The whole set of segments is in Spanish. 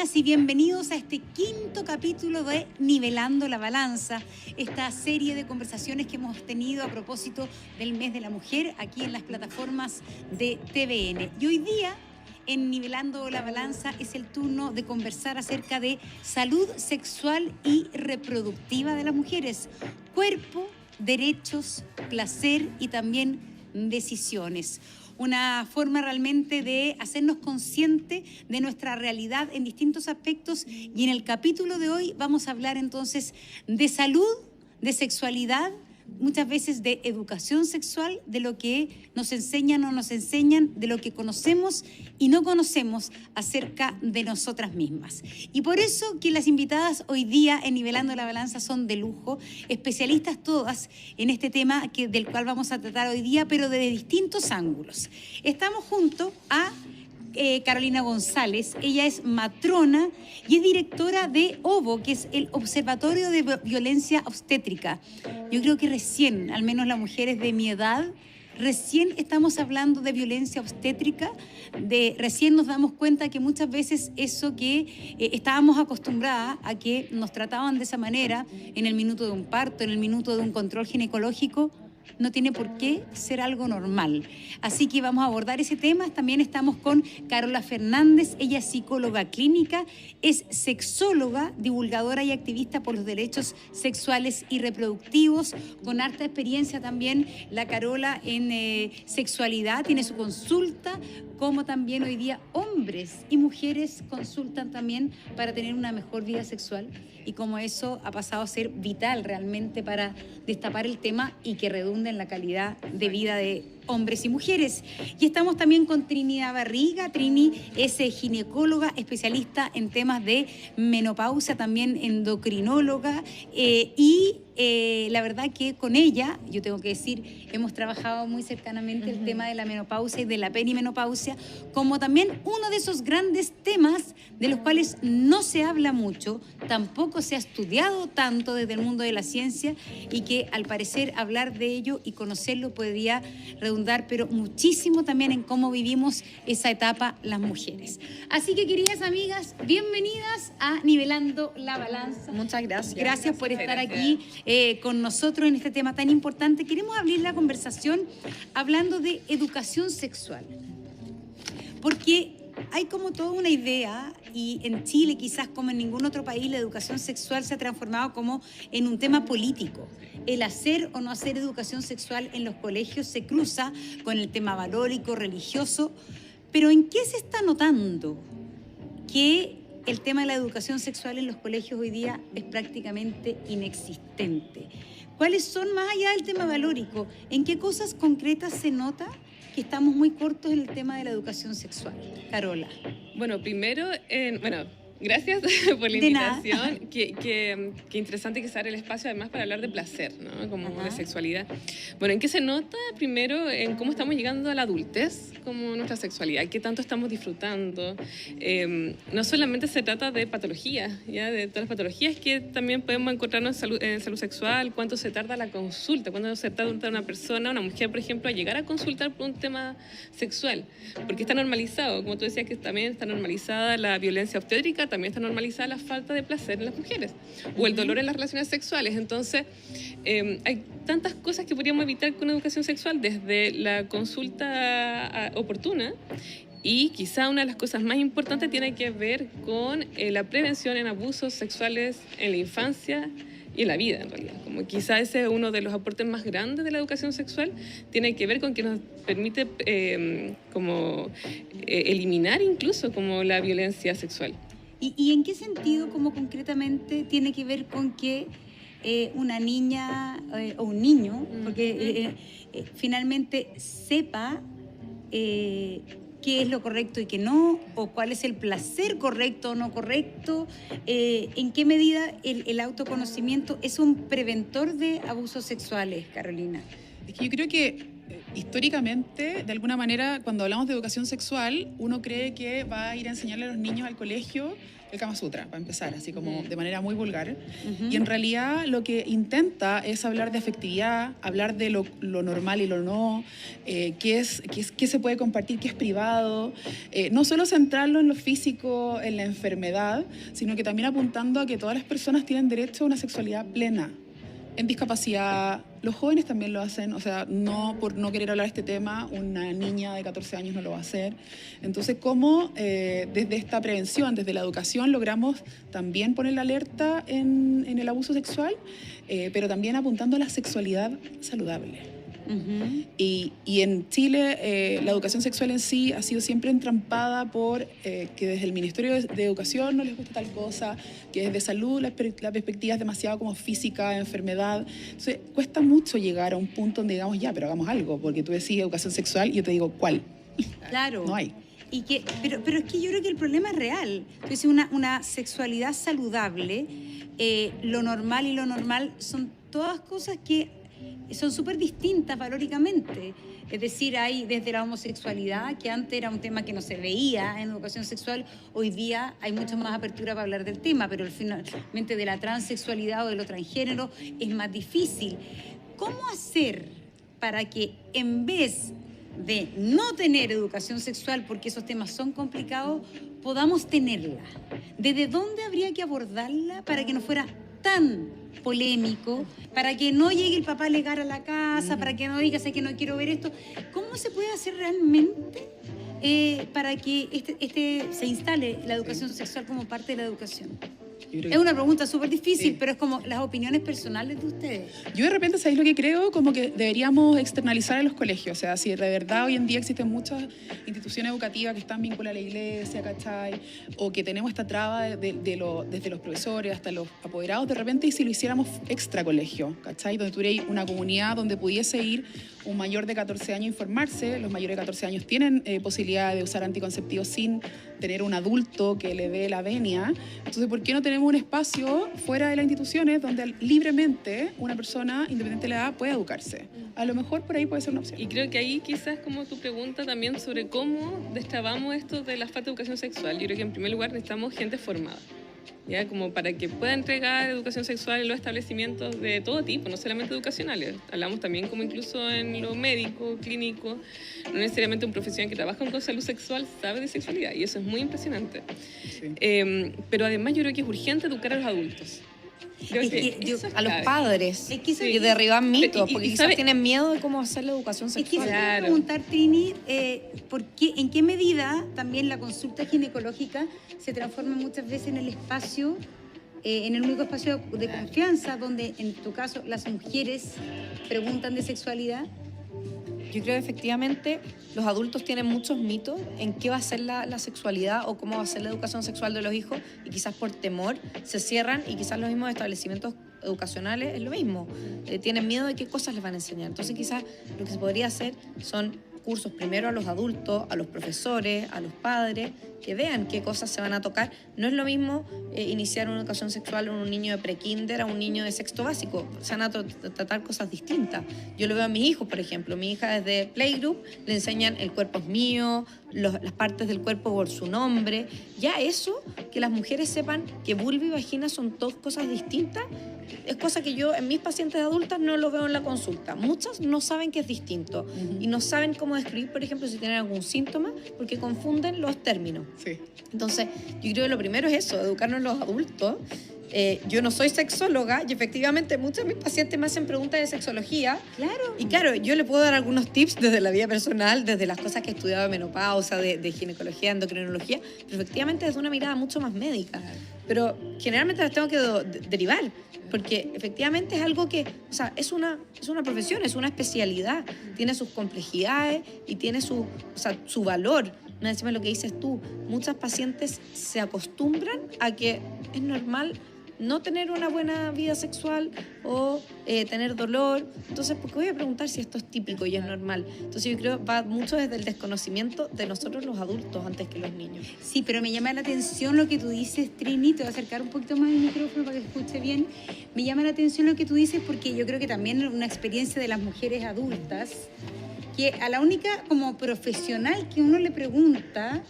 bienvenidas y bienvenidos a este quinto capítulo de Nivelando la Balanza, esta serie de conversaciones que hemos tenido a propósito del mes de la mujer aquí en las plataformas de TVN. Y hoy día, en Nivelando la Balanza, es el turno de conversar acerca de salud sexual y reproductiva de las mujeres, cuerpo, derechos, placer y también decisiones. Una forma realmente de hacernos conscientes de nuestra realidad en distintos aspectos, y en el capítulo de hoy vamos a hablar entonces de salud, de sexualidad, muchas veces de educación sexual, de lo que nos enseñan o nos enseñan, de lo que conocemos y no conocemos acerca de nosotras mismas. Y por eso que las invitadas hoy día en Nivelando la Balanza son de lujo, especialistas todas en este tema del cual vamos a tratar hoy día, pero desde distintos ángulos. Estamos junto a Carolina González. Ella es matrona y es directora de OVO, que es el Observatorio de Violencia Obstétrica. Yo creo que recién, al menos las mujeres de mi edad, recién estamos hablando de violencia obstétrica, recién nos damos cuenta que muchas veces eso que estábamos acostumbradas a que nos trataban de esa manera en el minuto de un parto, en el minuto de un control ginecológico, no tiene por qué ser algo normal. Así que vamos a abordar ese tema. También estamos con Carola Fernández. Ella es psicóloga clínica, es sexóloga, divulgadora y activista por los derechos sexuales y reproductivos, con harta experiencia también la Carola en sexualidad. Tiene su consulta, como también hoy día hombres y mujeres consultan también para tener una mejor vida sexual, y como eso ha pasado a ser vital realmente para destapar el tema y que redunde en la calidad de vida de hombres y mujeres. Y estamos también con Trinidad Barriga. Trini es ginecóloga, especialista en temas de menopausia, también endocrinóloga, la verdad que con ella, yo tengo que decir, hemos trabajado muy cercanamente el tema de la menopausia y de la perimenopausia, como también uno de esos grandes temas de los cuales no se habla mucho, tampoco se ha estudiado tanto desde el mundo de la ciencia, y que al parecer hablar de ello y conocerlo podría redundar, pero muchísimo también en cómo vivimos esa etapa las mujeres. Así que, queridas amigas, bienvenidas a Nivelando la Balanza. Muchas gracias. Gracias por estar aquí con nosotros en este tema tan importante. Queremos abrir la conversación hablando de educación sexual, porque hay como toda una idea, y en Chile quizás como en ningún otro país la educación sexual se ha transformado como en un tema político. El hacer o no hacer educación sexual en los colegios se cruza con el tema valórico, religioso, pero ¿en qué se está notando que el tema de la educación sexual en los colegios hoy día es prácticamente inexistente? ¿Cuáles son, más allá del tema valórico, en qué cosas concretas se nota que estamos muy cortos en el tema de la educación sexual? Carola. Bueno, primero, gracias por la invitación. Qué interesante que se abra el espacio además para hablar de placer, ¿no? Como de sexualidad. Bueno, ¿en qué se nota? Primero, en cómo estamos llegando a la adultez, como nuestra sexualidad, qué tanto estamos disfrutando. No solamente se trata de patologías, ¿ya? De todas las patologías que también podemos encontrarnos en salud sexual, cuánto se tarda la consulta, cuánto se tarda una persona, una mujer, por ejemplo, a llegar a consultar por un tema sexual, porque está normalizado, como tú decías, que también está normalizada la violencia obstétrica, también está normalizada la falta de placer en las mujeres o el dolor en las relaciones sexuales. Entonces, hay tantas cosas que podríamos evitar con educación sexual, desde la consulta oportuna, y quizá una de las cosas más importantes tiene que ver con la prevención en abusos sexuales en la infancia y en la vida, en realidad. Como quizá ese es uno de los aportes más grandes de la educación sexual, tiene que ver con que nos permite eliminar incluso como la violencia sexual. ¿Y en qué sentido, como concretamente, tiene que ver con que una niña o un niño, porque finalmente sepa qué es lo correcto y qué no, o cuál es el placer correcto o no correcto? ¿En qué medida el autoconocimiento es un preventor de abusos sexuales, Carolina? Es que yo creo que históricamente, de alguna manera, cuando hablamos de educación sexual, uno cree que va a ir a enseñarle a los niños al colegio el Kama Sutra, para empezar, así como de manera muy vulgar. Y en realidad lo que intenta es hablar de afectividad, hablar de lo normal y lo no, qué se puede compartir, qué es privado, no solo centrarlo en lo físico, en la enfermedad, sino que también apuntando a que todas las personas tienen derecho a una sexualidad plena. En discapacidad, los jóvenes también lo hacen, o sea, no por no querer hablar de este tema, una niña de 14 años no lo va a hacer. Entonces, ¿cómo desde esta prevención, desde la educación, logramos también poner la alerta en el abuso sexual, pero también apuntando a la sexualidad saludable? Y en Chile la educación sexual en sí ha sido siempre entrampada por que desde el Ministerio de Educación no les gusta tal cosa, que desde salud la perspectiva es demasiado como física, enfermedad. Entonces cuesta mucho llegar a un punto donde digamos ya, pero hagamos algo, porque tú decís educación sexual y yo te digo, ¿cuál? Claro. No hay. Pero es que yo creo que el problema es real. Entonces, una sexualidad saludable, lo normal y lo normal son todas cosas que son súper distintas valóricamente. Es decir, hay desde la homosexualidad, que antes era un tema que no se veía en educación sexual, hoy día hay mucha más apertura para hablar del tema, pero finalmente de la transexualidad o de lo transgénero es más difícil. ¿Cómo hacer para que en vez de no tener educación sexual, porque esos temas son complicados, podamos tenerla? ¿Desde dónde habría que abordarla para que no fuera tan polémico, para que no llegue el papá a alegar a la casa, para que no diga, sé que no quiero ver esto? ¿Cómo se puede hacer realmente para que se instale la educación sexual como parte de la educación? Es una pregunta súper difícil, pero es como las opiniones personales de ustedes. Yo de repente, ¿sabéis lo que creo? Como que deberíamos externalizar en los colegios. O sea, si de verdad hoy en día existen muchas instituciones educativas que están vinculadas a la iglesia, ¿cachai? O que tenemos esta traba desde los profesores hasta los apoderados, de repente, y si lo hiciéramos extra colegio, ¿cachai? Donde tuviera una comunidad donde pudiese ir un mayor de 14 años a informarse. Los mayores de 14 años tienen posibilidad de usar anticonceptivos sin tener un adulto que le dé la venia. Entonces, ¿por qué no tenemos un espacio fuera de las instituciones donde libremente una persona, independiente de la edad, pueda educarse? A lo mejor por ahí puede ser una opción. Y creo que ahí quizás como tu pregunta también sobre cómo destrabamos esto de la falta de educación sexual. Yo creo que en primer lugar necesitamos gente formada, ¿ya? Como para que pueda entregar educación sexual en los establecimientos de todo tipo, no solamente educacionales. Hablamos también como incluso en lo médico, clínico, no necesariamente un profesional que trabaja con salud sexual sabe de sexualidad, y eso es muy impresionante. Sí. Pero además yo creo que es urgente educar a los adultos. A los padres, y derribar mitos, porque quizás tienen miedo de cómo hacer la educación sexual. Quisiera preguntar, Trini, ¿en qué medida también la consulta ginecológica se transforma muchas veces en el espacio, en el único espacio de confianza, donde en tu caso las mujeres preguntan de sexualidad? Yo creo que efectivamente los adultos tienen muchos mitos en qué va a ser la sexualidad o cómo va a ser la educación sexual de los hijos, y quizás por temor se cierran, y quizás los mismos establecimientos educacionales es lo mismo, tienen miedo de qué cosas les van a enseñar. Entonces quizás lo que se podría hacer son cursos primero a los adultos, a los profesores, a los padres, que vean qué cosas se van a tocar. No es lo mismo iniciar una educación sexual en un niño de prekinder a un niño de sexto básico. Se van a tratar cosas distintas. Yo lo veo a mis hijos, por ejemplo. Mi hija desde Playgroup le enseñan el cuerpo es mío, las partes del cuerpo por su nombre. Ya eso, que las mujeres sepan que vulva y vagina son dos cosas distintas, es cosa que yo en mis pacientes adultas no lo veo en la consulta. Muchas no saben que es distinto y no saben cómo describir, por ejemplo, si tienen algún síntoma, porque confunden los términos. Sí. Entonces, yo creo que lo primero es eso, educarnos los adultos. Yo no soy sexóloga y efectivamente muchos de mis pacientes me hacen preguntas de sexología. Claro. Y claro, yo le puedo dar algunos tips desde la vida personal, desde las cosas que he estudiado de menopausa, de ginecología, endocrinología, pero efectivamente desde una mirada mucho más médica. Claro. Pero generalmente las tengo que derivar, porque efectivamente es algo que, o sea, es una profesión, es una especialidad, tiene sus complejidades y tiene su valor. No decime lo que dices tú, muchas pacientes se acostumbran a que es normal no tener una buena vida sexual o tener dolor. Entonces, ¿por qué voy a preguntar si esto es típico y es normal? Entonces yo creo que va mucho desde el desconocimiento de nosotros los adultos antes que los niños. Sí, pero me llama la atención lo que tú dices, Trini. Te voy a acercar un poquito más el micrófono para que escuche bien. Me llama la atención lo que tú dices, porque yo creo que también una experiencia de las mujeres adultas, que a la única como profesional que uno le pregunta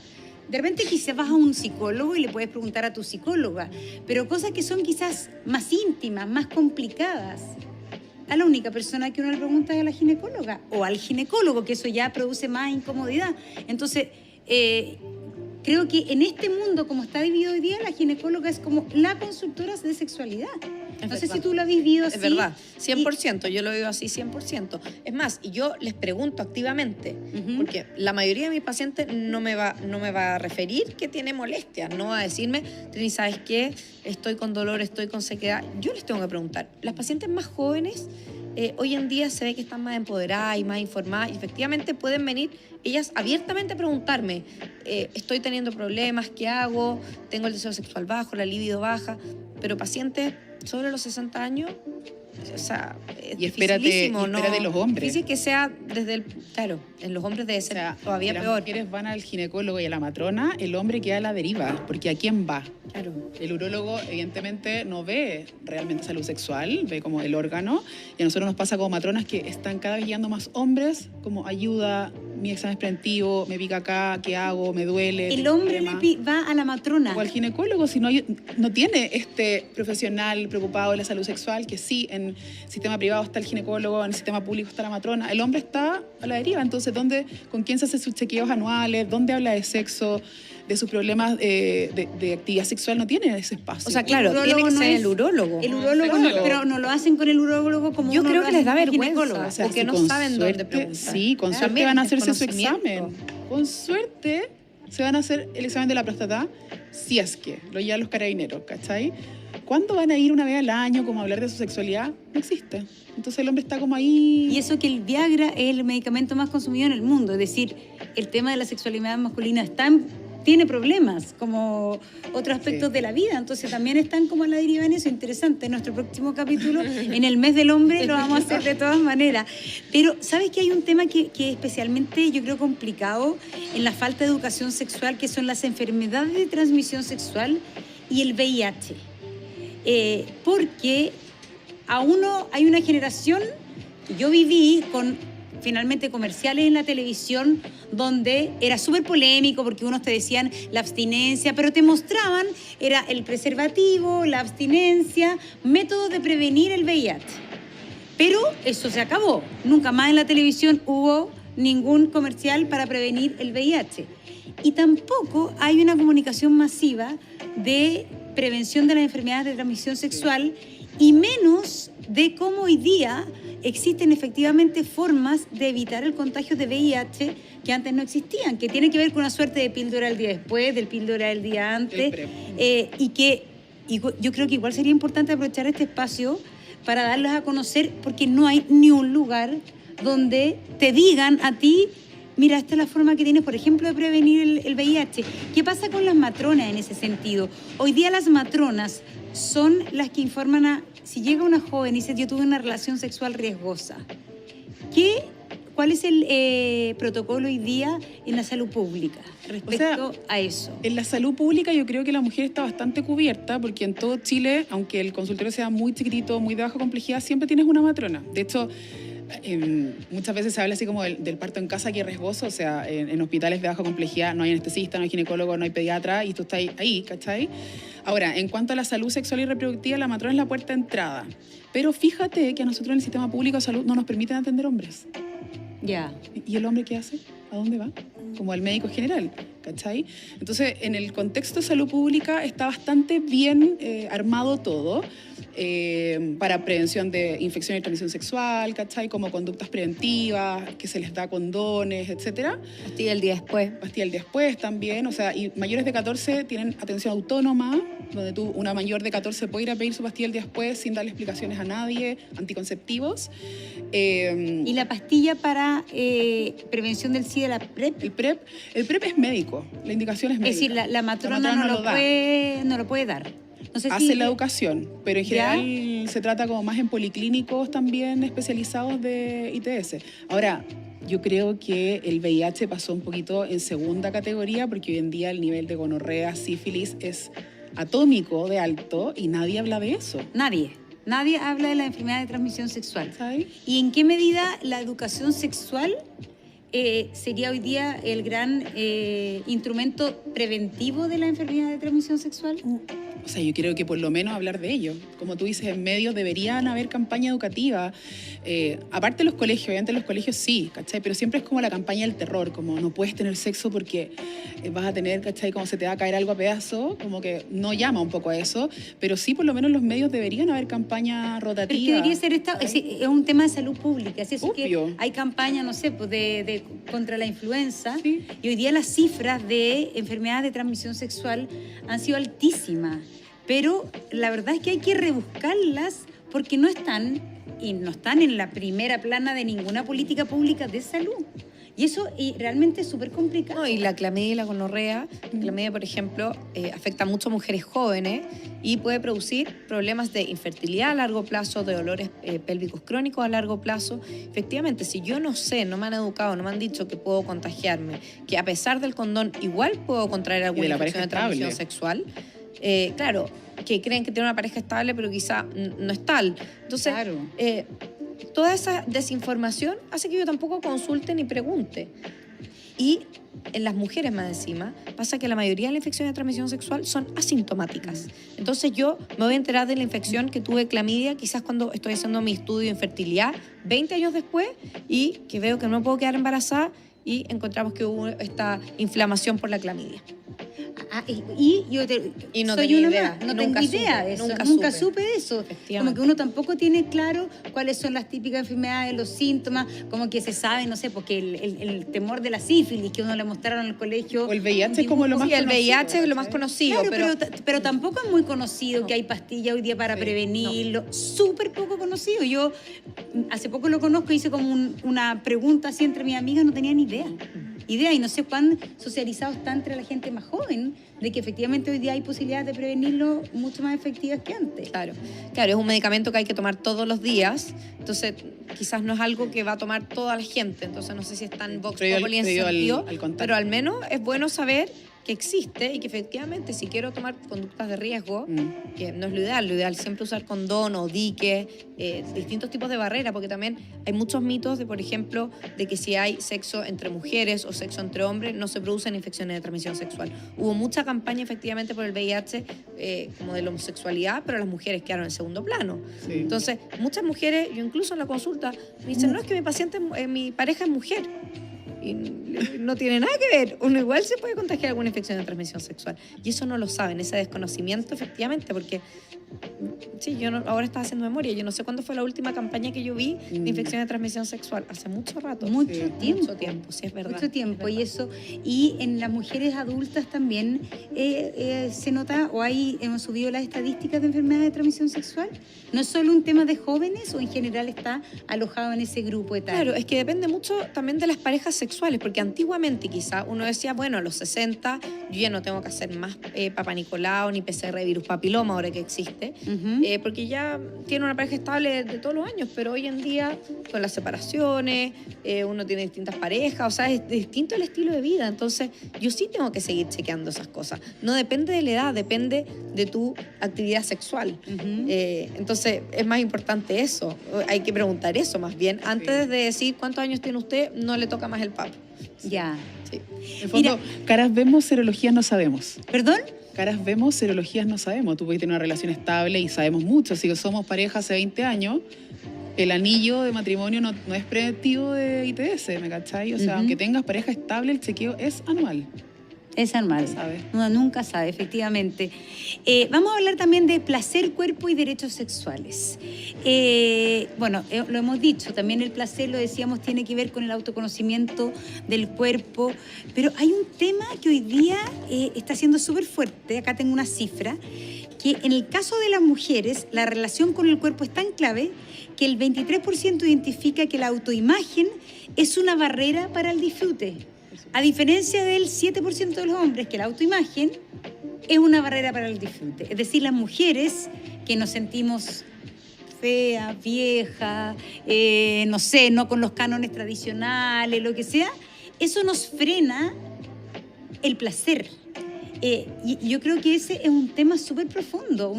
de repente quizás vas a un psicólogo y le puedes preguntar a tu psicóloga, pero cosas que son quizás más íntimas, más complicadas, a la única persona que uno le pregunta es a la ginecóloga o al ginecólogo, que eso ya produce más incomodidad. Entonces, creo que en este mundo, como está dividido hoy día, la ginecóloga es como la consultora de sexualidad. No sé si tú lo has vivido así. Es verdad, 100%, yo lo vivo así 100%. Es más, y yo les pregunto activamente, porque la mayoría de mis pacientes no me va a referir que tiene molestias, no va a decirme, Trini, ¿sabes qué? Estoy con dolor, estoy con sequedad. Yo les tengo que preguntar. Las pacientes más jóvenes, hoy en día se ve que están más empoderadas y más informadas, y efectivamente pueden venir ellas abiertamente a preguntarme, estoy teniendo problemas, ¿qué hago? Tengo el deseo sexual bajo, la libido baja, pero pacientes sobre los 60 años, o sea, es dificilísimo, ¿no? Espérate los hombres. Difícil que sea desde el... Claro, en los hombres debe ser todavía peor. Las mujeres van al ginecólogo y a la matrona, el hombre queda a la deriva, porque ¿a quién va? Claro. El urólogo evidentemente no ve realmente salud sexual, ve como el órgano, y a nosotros nos pasa como matronas que están cada vez llegando más hombres, como ayuda, mi examen es preventivo, me pica acá, ¿qué hago? Me duele. El hombre va a la matrona. O al ginecólogo, si no tiene este profesional preocupado de la salud sexual, que sí, en el sistema privado está el ginecólogo, en el sistema público está la matrona, el hombre está a la deriva. Entonces, ¿con quién se hace sus chequeos anuales? ¿Dónde habla de sexo? De sus problemas de actividad sexual no tiene ese espacio. O sea, claro, tiene que ser el urólogo. El urólogo no, pero no lo hacen con el urólogo como yo uno creo lo que les da hace con el vergüenza, ginecólogo. O sea, porque si no saben dónde preguntar. Sí, con suerte También van a hacerse su desconocimiento. examen. Con suerte se van a hacer el examen de la próstata, si es que lo llevan los carabineros, ¿cachai? ¿Cuándo van a ir una vez al año como a hablar de su sexualidad? No existe. Entonces el hombre está como ahí... Y eso que el Viagra es el medicamento más consumido en el mundo, es decir, el tema de la sexualidad masculina tiene problemas como otros aspectos de la vida, entonces también están como a la deriva en eso. Interesante, en nuestro próximo capítulo, en el mes del hombre, lo vamos a hacer de todas maneras. Pero, ¿sabes que hay un tema que especialmente yo creo complicado en la falta de educación sexual, que son las enfermedades de transmisión sexual y el VIH? Porque hay una generación que yo viví con finalmente comerciales en la televisión donde era súper polémico porque unos te decían la abstinencia, pero te mostraban, era el preservativo, la abstinencia, métodos de prevenir el VIH. Pero eso se acabó. Nunca más en la televisión hubo ningún comercial para prevenir el VIH. Y tampoco hay una comunicación masiva de prevención de las enfermedades de transmisión sexual y menos de cómo hoy día existen efectivamente formas de evitar el contagio de VIH que antes no existían, que tiene que ver con una suerte de píldora el día después, del píldora el día antes, y yo creo que igual sería importante aprovechar este espacio para darlos a conocer, porque no hay ni un lugar donde te digan a ti, mira, esta es la forma que tienes, por ejemplo, de prevenir el VIH. ¿Qué pasa con las matronas en ese sentido? Hoy día las matronas son las que informan si llega una joven y dice, yo tuve una relación sexual riesgosa, ¿cuál es el protocolo hoy día en la salud pública respecto a eso? En la salud pública yo creo que la mujer está bastante cubierta, porque en todo Chile, aunque el consultorio sea muy chiquitito, muy de baja complejidad, siempre tienes una matrona. De hecho, muchas veces se habla así como del parto en casa, que es riesgoso, o sea, en hospitales de baja complejidad no hay anestesista, no hay ginecólogo, no hay pediatra, y tú estás ahí, ¿cachai? Ahora, en cuanto a la salud sexual y reproductiva, la matrona es la puerta de entrada. Pero fíjate que a nosotros en el sistema público de salud no nos permiten atender hombres. Ya. ¿Y el hombre qué hace? ¿A dónde va? Como al médico general, ¿cachai? Entonces, en el contexto de salud pública está bastante bien armado todo para prevención de infección y transmisión sexual, ¿cachai? Como conductas preventivas, que se les da condones, etcétera. Pastilla el día después. Pastilla el día después también, o sea, y mayores de 14 tienen atención autónoma, donde una mayor de 14 puede ir a pedir su pastilla el día después sin darle explicaciones a nadie, anticonceptivos. ¿Y la pastilla para prevención del SIDA, la PrEP? El PrEP es médico, la indicación es médica. Es decir, la matrona no lo puede dar. No sé hace la educación, pero en general se trata como más en policlínicos también especializados de ITS. Ahora, yo creo que el VIH pasó un poquito en segunda categoría, porque hoy en día el nivel de gonorrea, sífilis es atómico de alto y nadie habla de eso. Nadie habla de la enfermedad de transmisión sexual. ¿Sabes? ¿Y en qué medida la educación sexual sería hoy día el gran instrumento preventivo de la enfermedad de transmisión sexual? O sea, yo creo que por lo menos hablar de ello. Como tú dices, en medios deberían haber campaña educativa. Aparte de los colegios, obviamente los colegios sí, ¿cachai? Pero siempre es como la campaña del terror, como no puedes tener sexo porque vas a tener, ¿cachai? Como se te va a caer algo a pedazos, como que no llama un poco a eso. Pero sí, por lo menos los medios deberían haber campaña rotativa. Pero es que debería ser es un tema de salud pública. Así es que Obvio. hay campaña, no sé, pues contra la influenza. Sí. Y hoy día las cifras de enfermedades de transmisión sexual han sido altísimas. Pero la verdad es que hay que rebuscarlas porque no están en la primera plana de ninguna política pública de salud. Y eso realmente es súper complicado. No, y la clamidia y la gonorrea, la clamidia, por ejemplo, afecta mucho a mujeres jóvenes y puede producir problemas de infertilidad a largo plazo, de dolores pélvicos crónicos a largo plazo. Efectivamente, si yo no sé, no me han educado, no me han dicho que puedo contagiarme, que a pesar del condón igual puedo contraer alguna infección de transmisión sexual, claro, que creen que tienen una pareja estable, pero quizá no es tal. Entonces, Claro. Toda esa desinformación hace que yo tampoco consulte ni pregunte. Y en las mujeres más encima, pasa que la mayoría de las infecciones de transmisión sexual son asintomáticas. Entonces yo me voy a enterar de la infección que tuve clamidia quizás cuando estoy haciendo mi estudio de infertilidad 20 años después y que veo que no puedo quedar embarazada y encontramos que hubo esta inflamación por la clamidia. Y no soy tenía una idea, más, no nunca tengo idea supe, de eso, nunca nunca supe. supe de eso. Como Efectivamente. que uno tampoco tiene claro cuáles son las típicas enfermedades, los síntomas, como que se sabe, no sé, porque el temor de la sífilis que uno le mostraron en el colegio. O el VIH es como lo más Sí, el conocido, VIH es lo más ¿cachai? conocido, Claro, pero tampoco es muy conocido No. que hay pastillas hoy día para Sí, prevenirlo. Súper poco conocido. Yo hace poco lo conozco, hice como una pregunta así entre mis amigas, no tenía ni idea. Y no sé cuán socializado está entre la gente más joven, de que efectivamente hoy día hay posibilidades de prevenirlo mucho más efectivas que antes. Claro, es un medicamento que hay que tomar todos los días, entonces quizás no es algo que va a tomar toda la gente, entonces no sé si es tan vox populi en ese sentido, pero al menos es bueno saber que existe y que efectivamente si quiero tomar conductas de riesgo, que no es lo ideal siempre usar condón o dique, distintos tipos de barreras, porque también hay muchos mitos de, por ejemplo, de que si hay sexo entre mujeres o sexo entre hombres no se producen infecciones de transmisión sexual. Hubo mucha campaña efectivamente por el VIH como de la homosexualidad, pero las mujeres quedaron en segundo plano. Sí. Entonces, muchas mujeres, yo incluso en la consulta, me dicen, no, es que mi pareja es mujer. Y no tiene nada que ver. Uno igual se puede contagiar alguna infección de transmisión sexual. Y eso no lo saben, ese desconocimiento efectivamente, porque sí, ahora estaba haciendo memoria, yo no sé cuándo fue la última campaña que yo vi de infección de transmisión sexual, hace mucho rato. Mucho Mucho tiempo, sí, es verdad. Mucho tiempo. Es Y verdad. eso, y en las mujeres adultas también se nota, o hemos subido las estadísticas de enfermedades de transmisión sexual. No es solo un tema de jóvenes, o en general está alojado en ese grupo etario. Claro, es que depende mucho también de las parejas sexuales, porque antiguamente quizá uno decía, bueno, a los 60 yo ya no tengo que hacer más Papa Nicolau ni PCR de virus papiloma ahora que existe, porque ya tiene una pareja estable de todos los años, pero hoy en día con las separaciones, uno tiene distintas parejas, o sea, es distinto el estilo de vida, entonces yo sí tengo que seguir chequeando esas cosas. No depende de la edad, depende de tu actividad sexual. Entonces es más importante eso, hay que preguntar eso más bien, antes de decir cuántos años tiene usted, no le toca más el pap. Ya. Sí. En el fondo, caras vemos, serologías no sabemos. ¿Perdón? Caras vemos, serologías no sabemos. Tú puedes tener una relación estable y sabemos mucho. Si somos pareja hace 20 años, el anillo de matrimonio no es preventivo de ITS, ¿me cachai? O sea, aunque tengas pareja estable, el chequeo es anual. Es anual. Nunca sabe. Uno nunca sabe, efectivamente. Vamos a hablar también de placer, cuerpo y derechos sexuales. Lo hemos dicho, también el placer, lo decíamos, tiene que ver con el autoconocimiento del cuerpo, pero hay un tema que hoy día está siendo súper fuerte. Acá tengo una cifra, que en el caso de las mujeres, la relación con el cuerpo es tan clave que el 23% identifica que la autoimagen es una barrera para el disfrute. A diferencia del 7% de los hombres, que la autoimagen es una barrera para el disfrute. Es decir, las mujeres que nos sentimos feas, viejas, no sé, no con los cánones tradicionales, lo que sea, eso nos frena el placer. Y yo creo que ese es un tema súper profundo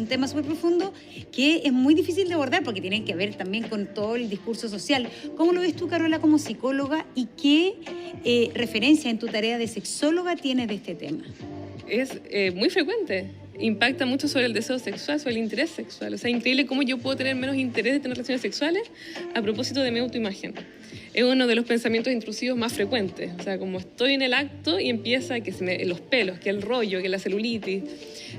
que es muy difícil de abordar porque tiene que ver también con todo el discurso social. ¿Cómo lo ves tú, Carola, como psicóloga y qué referencia en tu tarea de sexóloga tienes de este tema? Es muy frecuente. Impacta mucho sobre el deseo sexual, sobre el interés sexual. O sea, increíble cómo yo puedo tener menos interés de tener relaciones sexuales a propósito de mi autoimagen. Es uno de los pensamientos intrusivos más frecuentes. O sea, como estoy en el acto y empieza que los pelos, que el rollo, que la celulitis.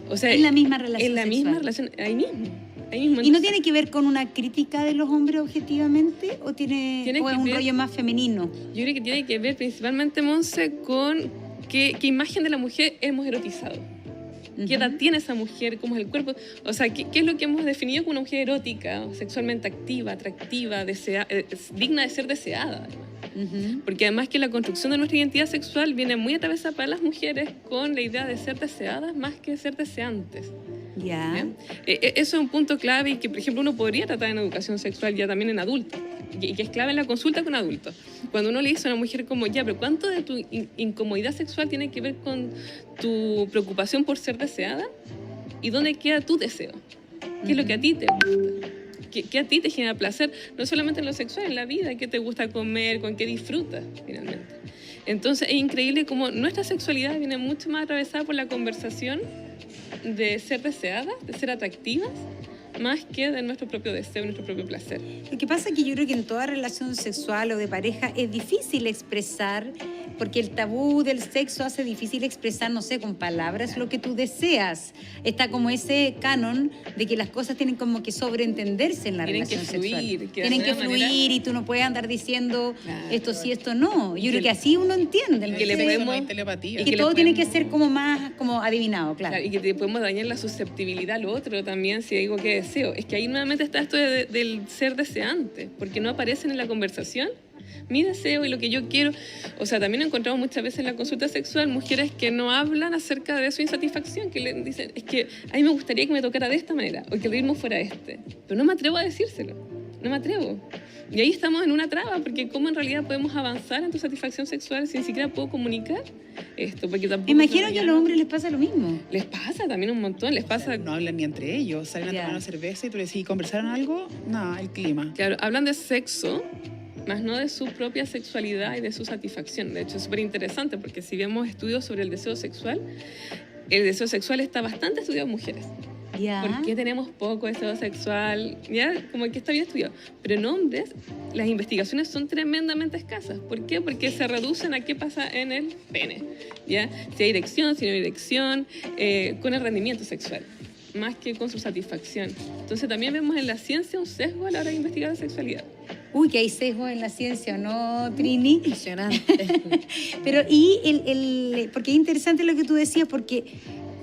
O sea, es la misma relación es la sexual. misma relación, ahí mismo. ¿Y no tiene que ver con una crítica de los hombres objetivamente o es un rollo más femenino? Yo creo que tiene que ver principalmente, Monse, con qué imagen de la mujer hemos erotizado. ¿Qué edad tiene esa mujer? ¿Cómo es el cuerpo? O sea, ¿qué es lo que hemos definido como una mujer erótica, sexualmente activa, atractiva, digna de ser deseada? Porque además que la construcción de nuestra identidad sexual viene muy atravesada para las mujeres con la idea de ser deseadas más que ser deseantes. Ya. Eso es un punto clave y que, por ejemplo, uno podría tratar en educación sexual ya también en adultos. Y que es clave en la consulta con adultos. Cuando uno le dice a una mujer como, ya, pero ¿cuánto de tu incomodidad sexual tiene que ver con tu preocupación por ser deseada? ¿Y dónde queda tu deseo? ¿Qué es lo que a ti te gusta? ¿Qué a ti te genera placer? No solamente en lo sexual, en la vida. ¿Qué te gusta comer? ¿Con qué disfrutas, finalmente? Entonces, es increíble cómo nuestra sexualidad viene mucho más atravesada por la conversación de ser deseadas, de ser atractivas, más que de nuestro propio deseo, nuestro propio placer. Lo que pasa es que yo creo que en toda relación sexual o de pareja es difícil expresar, porque el tabú del sexo hace difícil expresar, no sé, con palabras lo que tú deseas. Está como ese canon de que las cosas tienen como que sobreentenderse en la relación sexual. Tienen que fluir y tú no puedes andar diciendo esto sí, esto no. Yo creo que así uno entiende. Que le podemos telepatía. Y que todo tiene que ser como más como adivinado, claro. Y que te podemos dañar la susceptibilidad al otro también si digo que deseo. Es que ahí nuevamente está esto del ser deseante, porque no aparecen en la conversación mi deseo y lo que yo quiero. O sea, también encontramos muchas veces en la consulta sexual mujeres que no hablan acerca de su insatisfacción, que le dicen, es que a mí me gustaría que me tocara de esta manera o que el ritmo fuera este, pero no me atrevo a decírselo, no me atrevo. Y ahí estamos en una traba, porque ¿cómo en realidad podemos avanzar en tu satisfacción sexual si ni siquiera puedo comunicar esto? Porque tampoco imagino que a los hombres les pasa lo mismo. Les pasa también un montón, les pasa... No hablan ni entre ellos, salen a tomar una cerveza y tú le decís, ¿conversaron algo? Nada, el clima. Claro, hablan de sexo, más no de su propia sexualidad y de su satisfacción. De hecho, es súper interesante porque si vemos estudios sobre el deseo sexual está bastante estudiado en mujeres. ¿Por qué tenemos poco deseo sexual? Ya, como que está bien estudiado. Pero en hombres, las investigaciones son tremendamente escasas. ¿Por qué? Porque se reducen a qué pasa en el pene. ¿Ya? Si hay erección, si no hay erección, con el rendimiento sexual, más que con su satisfacción. Entonces también vemos en la ciencia un sesgo a la hora de investigar la sexualidad. Uy, que hay sesgo en la ciencia, ¿no, Trini? Impresionante. Pero, porque es interesante lo que tú decías, porque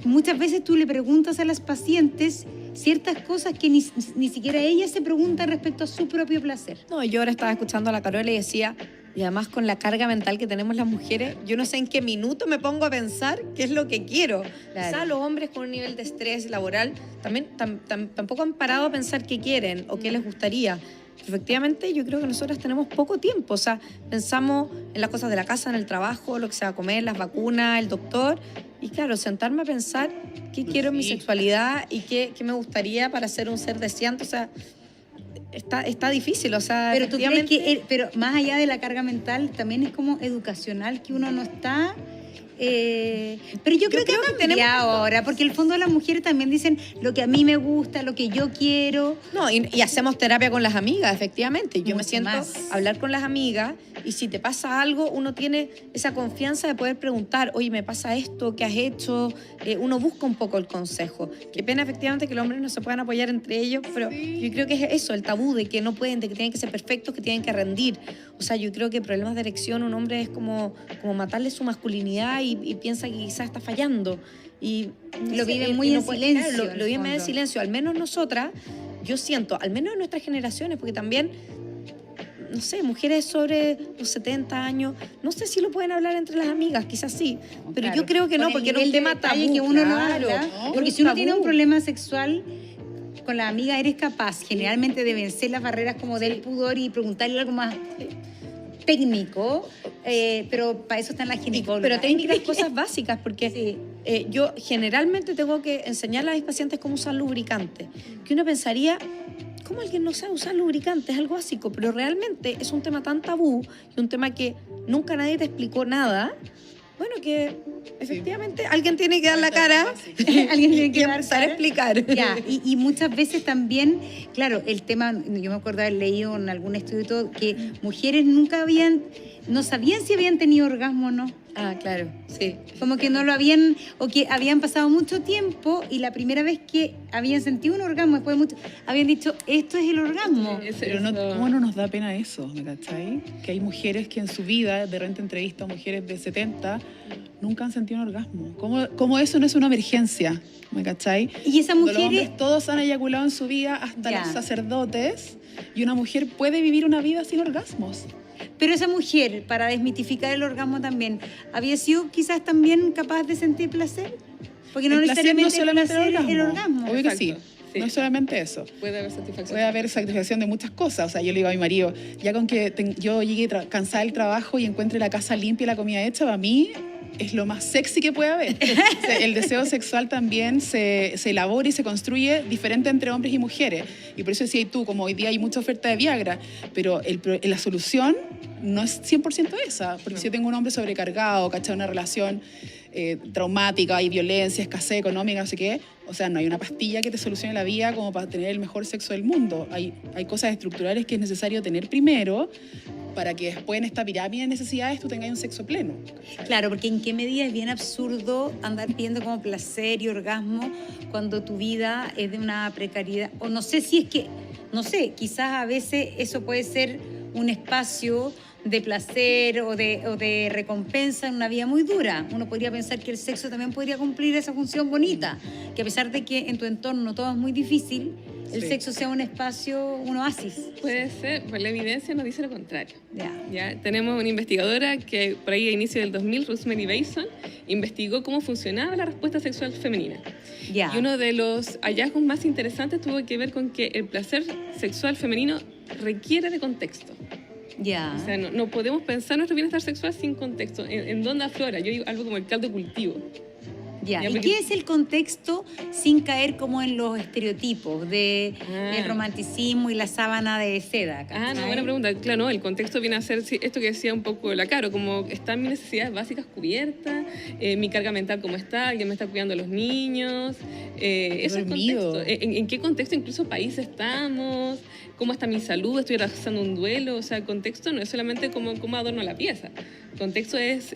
muchas veces tú le preguntas a las pacientes ciertas cosas que ni siquiera ellas se preguntan respecto a su propio placer. No, yo ahora estaba escuchando a la Carola y decía, y además con la carga mental que tenemos las mujeres, yo no sé en qué minuto me pongo a pensar qué es lo que quiero. Claro. Quizás los hombres con un nivel de estrés laboral también tampoco han parado a pensar qué quieren o qué les gustaría. Efectivamente, yo creo que nosotras tenemos poco tiempo. O sea, pensamos en las cosas de la casa, en el trabajo, lo que se va a comer, las vacunas, el doctor. Y claro, sentarme a pensar qué quiero en mi sexualidad y qué me gustaría para ser un ser deseante. O sea, está difícil. O sea, pero tú crees que, pero más allá de la carga mental, también es como educacional que uno no está... pero yo creo que ha cambiado ahora, porque en el fondo las mujeres también dicen lo que a mí me gusta, lo que yo quiero. No, y hacemos terapia con las amigas, efectivamente. Yo mucho me siento más. a hablar con las amigas y si te pasa algo, uno tiene esa confianza de poder preguntar, oye, me pasa esto, ¿qué has hecho? Uno busca un poco el consejo. Qué pena, efectivamente, que los hombres no se puedan apoyar entre ellos, pero yo creo que es eso, el tabú de que no pueden, de que tienen que ser perfectos, que tienen que rendir. O sea, yo creo que problemas de erección, un hombre es como matarle su masculinidad y piensa que quizás está fallando. Y lo vive muy en silencio. Claro, lo vive muy en silencio. Al menos nosotras, yo siento, al menos en nuestras generaciones, porque también, no sé, mujeres sobre los 70 años, no sé si lo pueden hablar entre las amigas, quizás sí, pero claro, yo creo que no, porque era un tema tabú. Que uno no claro, habla, porque si uno tiene un problema sexual con la amiga, eres capaz generalmente de vencer las barreras como del pudor y preguntarle algo más técnico, pero para eso están las ginecólogas. Pero técnicas, cosas básicas, porque yo generalmente tengo que enseñarle a mis pacientes cómo usar lubricante, que uno pensaría, ¿cómo alguien no sabe usar lubricante? Es algo básico, pero realmente es un tema tan tabú y un tema que nunca nadie te explicó nada. Bueno, que efectivamente alguien tiene que dar la cara, Alguien tiene que empezar a explicar. Ya, y muchas veces también, claro, el tema, yo me acuerdo haber leído en algún estudio y todo, que mujeres no sabían si habían tenido orgasmo o no. Ah, claro, sí. Como que no lo habían, o que habían pasado mucho tiempo y la primera vez que habían sentido un orgasmo, después de mucho, habían dicho, esto es el orgasmo. Pero ¿cómo no nos da pena eso? ¿Me cachai? Que hay mujeres que en su vida, de repente entrevista a mujeres de 70, nunca han sentido un orgasmo. ¿Cómo eso no es una emergencia? ¿Me cachai? Y esa Cuando los mujer... hombres todos han eyaculado en su vida, hasta Ya. los sacerdotes, y una mujer puede vivir una vida sin orgasmos. Pero esa mujer, para desmitificar el orgasmo también, ¿había sido quizás también capaz de sentir placer? Porque no El placer no necesariamente solamente el placer, el orgasmo. Obvio que sí. Exacto, sí. No es solamente eso. Puede haber satisfacción. Puede haber satisfacción de muchas cosas. O sea, yo le digo a mi marido, ya con que yo llegue cansada del trabajo y encuentre la casa limpia y la comida hecha, para mí es lo más sexy que puede haber. O sea, el deseo sexual también se elabora y se construye diferente entre hombres y mujeres. Y por eso decía, y tú, como hoy día hay mucha oferta de Viagra, pero la solución no es 100% esa. Porque si yo tengo un hombre sobrecargado, ¿cachai? Una relación traumática, hay violencia, escasez económica, no sé qué. O sea, no hay una pastilla que te solucione la vida como para tener el mejor sexo del mundo. Hay cosas estructurales que es necesario tener primero para que después en esta pirámide de necesidades tú tengas un sexo pleno. Claro, porque en qué medida es bien absurdo andar pidiendo como placer y orgasmo cuando tu vida es de una precariedad. O no sé si es que, no sé, quizás a veces eso puede ser un espacio de placer o de recompensa en una vida muy dura. Uno podría pensar que el sexo también podría cumplir esa función bonita, que a pesar de que en tu entorno todo es muy difícil, el Sí. sexo sea un espacio, un oasis. Puede ser, pues la evidencia nos dice lo contrario. Ya. ¿Ya? Tenemos una investigadora que por ahí a inicio del 2000, Rosemary Bason, investigó cómo funcionaba la respuesta sexual femenina. Ya. Y uno de los hallazgos más interesantes tuvo que ver con que el placer sexual femenino requiere de contexto. Ya. O sea, no podemos pensar nuestro bienestar sexual sin contexto. ¿En dónde aflora? Yo digo algo como el caldo de cultivo. Ya. Ya, ¿Y porque- qué es el contexto sin caer como en los estereotipos del romanticismo y la sábana de seda? No, ¿cachai? buena pregunta. Claro, no, el contexto viene a ser esto que decía un poco la Caro, como están mis necesidades básicas cubiertas, mi carga mental cómo está, alguien me está cuidando a los niños, eso es Dormido. contexto. ¿En qué contexto incluso país estamos? ¿Cómo está mi salud? ¿Estoy realizando un duelo? O sea, el contexto no es solamente cómo adorno la pieza. El contexto es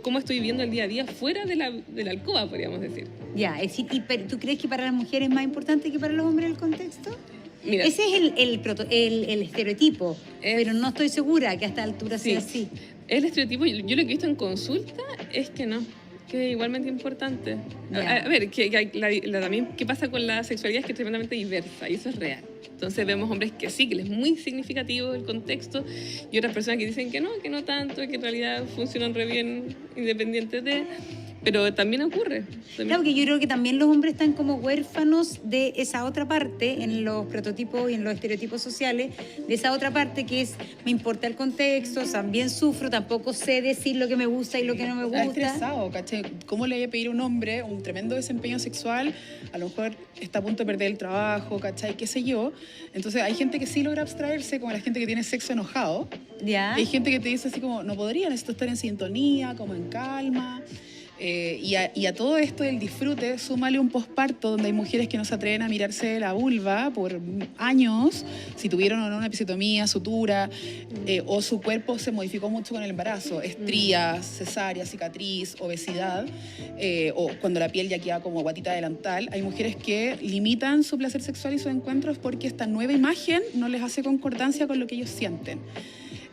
cómo estoy viviendo el día a día fuera de la alcoba, podríamos decir. Ya, es decir, ¿tú crees que para las mujeres es más importante que para los hombres el contexto? Mira, Ese es el estereotipo, pero no estoy segura que a esta altura Sí. sea así. el estereotipo, yo lo que he visto en consulta es que no, que es igualmente importante. Ya. A ver, también qué pasa con la sexualidad es que es tremendamente diversa y eso es real. Entonces vemos hombres que sí, que les es muy significativo el contexto y otras personas que dicen que no tanto, que en realidad funcionan re bien independientes de... Pero también ocurre. Claro, que yo creo que también los hombres están como huérfanos de esa otra parte en los prototipos y en los estereotipos sociales, de esa otra parte que es, me importa el contexto, también sufro, tampoco sé decir lo que me gusta y lo que no me Está gusta. estresado, ¿cachai? ¿Cómo le voy a pedir a un hombre un tremendo desempeño sexual? A lo mejor está a punto de perder el trabajo, ¿cachai? ¿Qué sé yo? Entonces hay gente que sí logra abstraerse, como la gente que tiene sexo enojado. ¿Ya? Hay gente que te dice así como, no podría, necesito estar en sintonía, como en calma. Y a todo esto del disfrute, súmale un posparto donde hay mujeres que no se atreven a mirarse la vulva por años, si tuvieron o no una episiotomía, sutura, o su cuerpo se modificó mucho con el embarazo, estrías, cesárea, cicatriz, obesidad, o cuando la piel ya queda como guatita delantal. Hay mujeres que limitan su placer sexual y sus encuentros porque esta nueva imagen no les hace concordancia con lo que ellos sienten.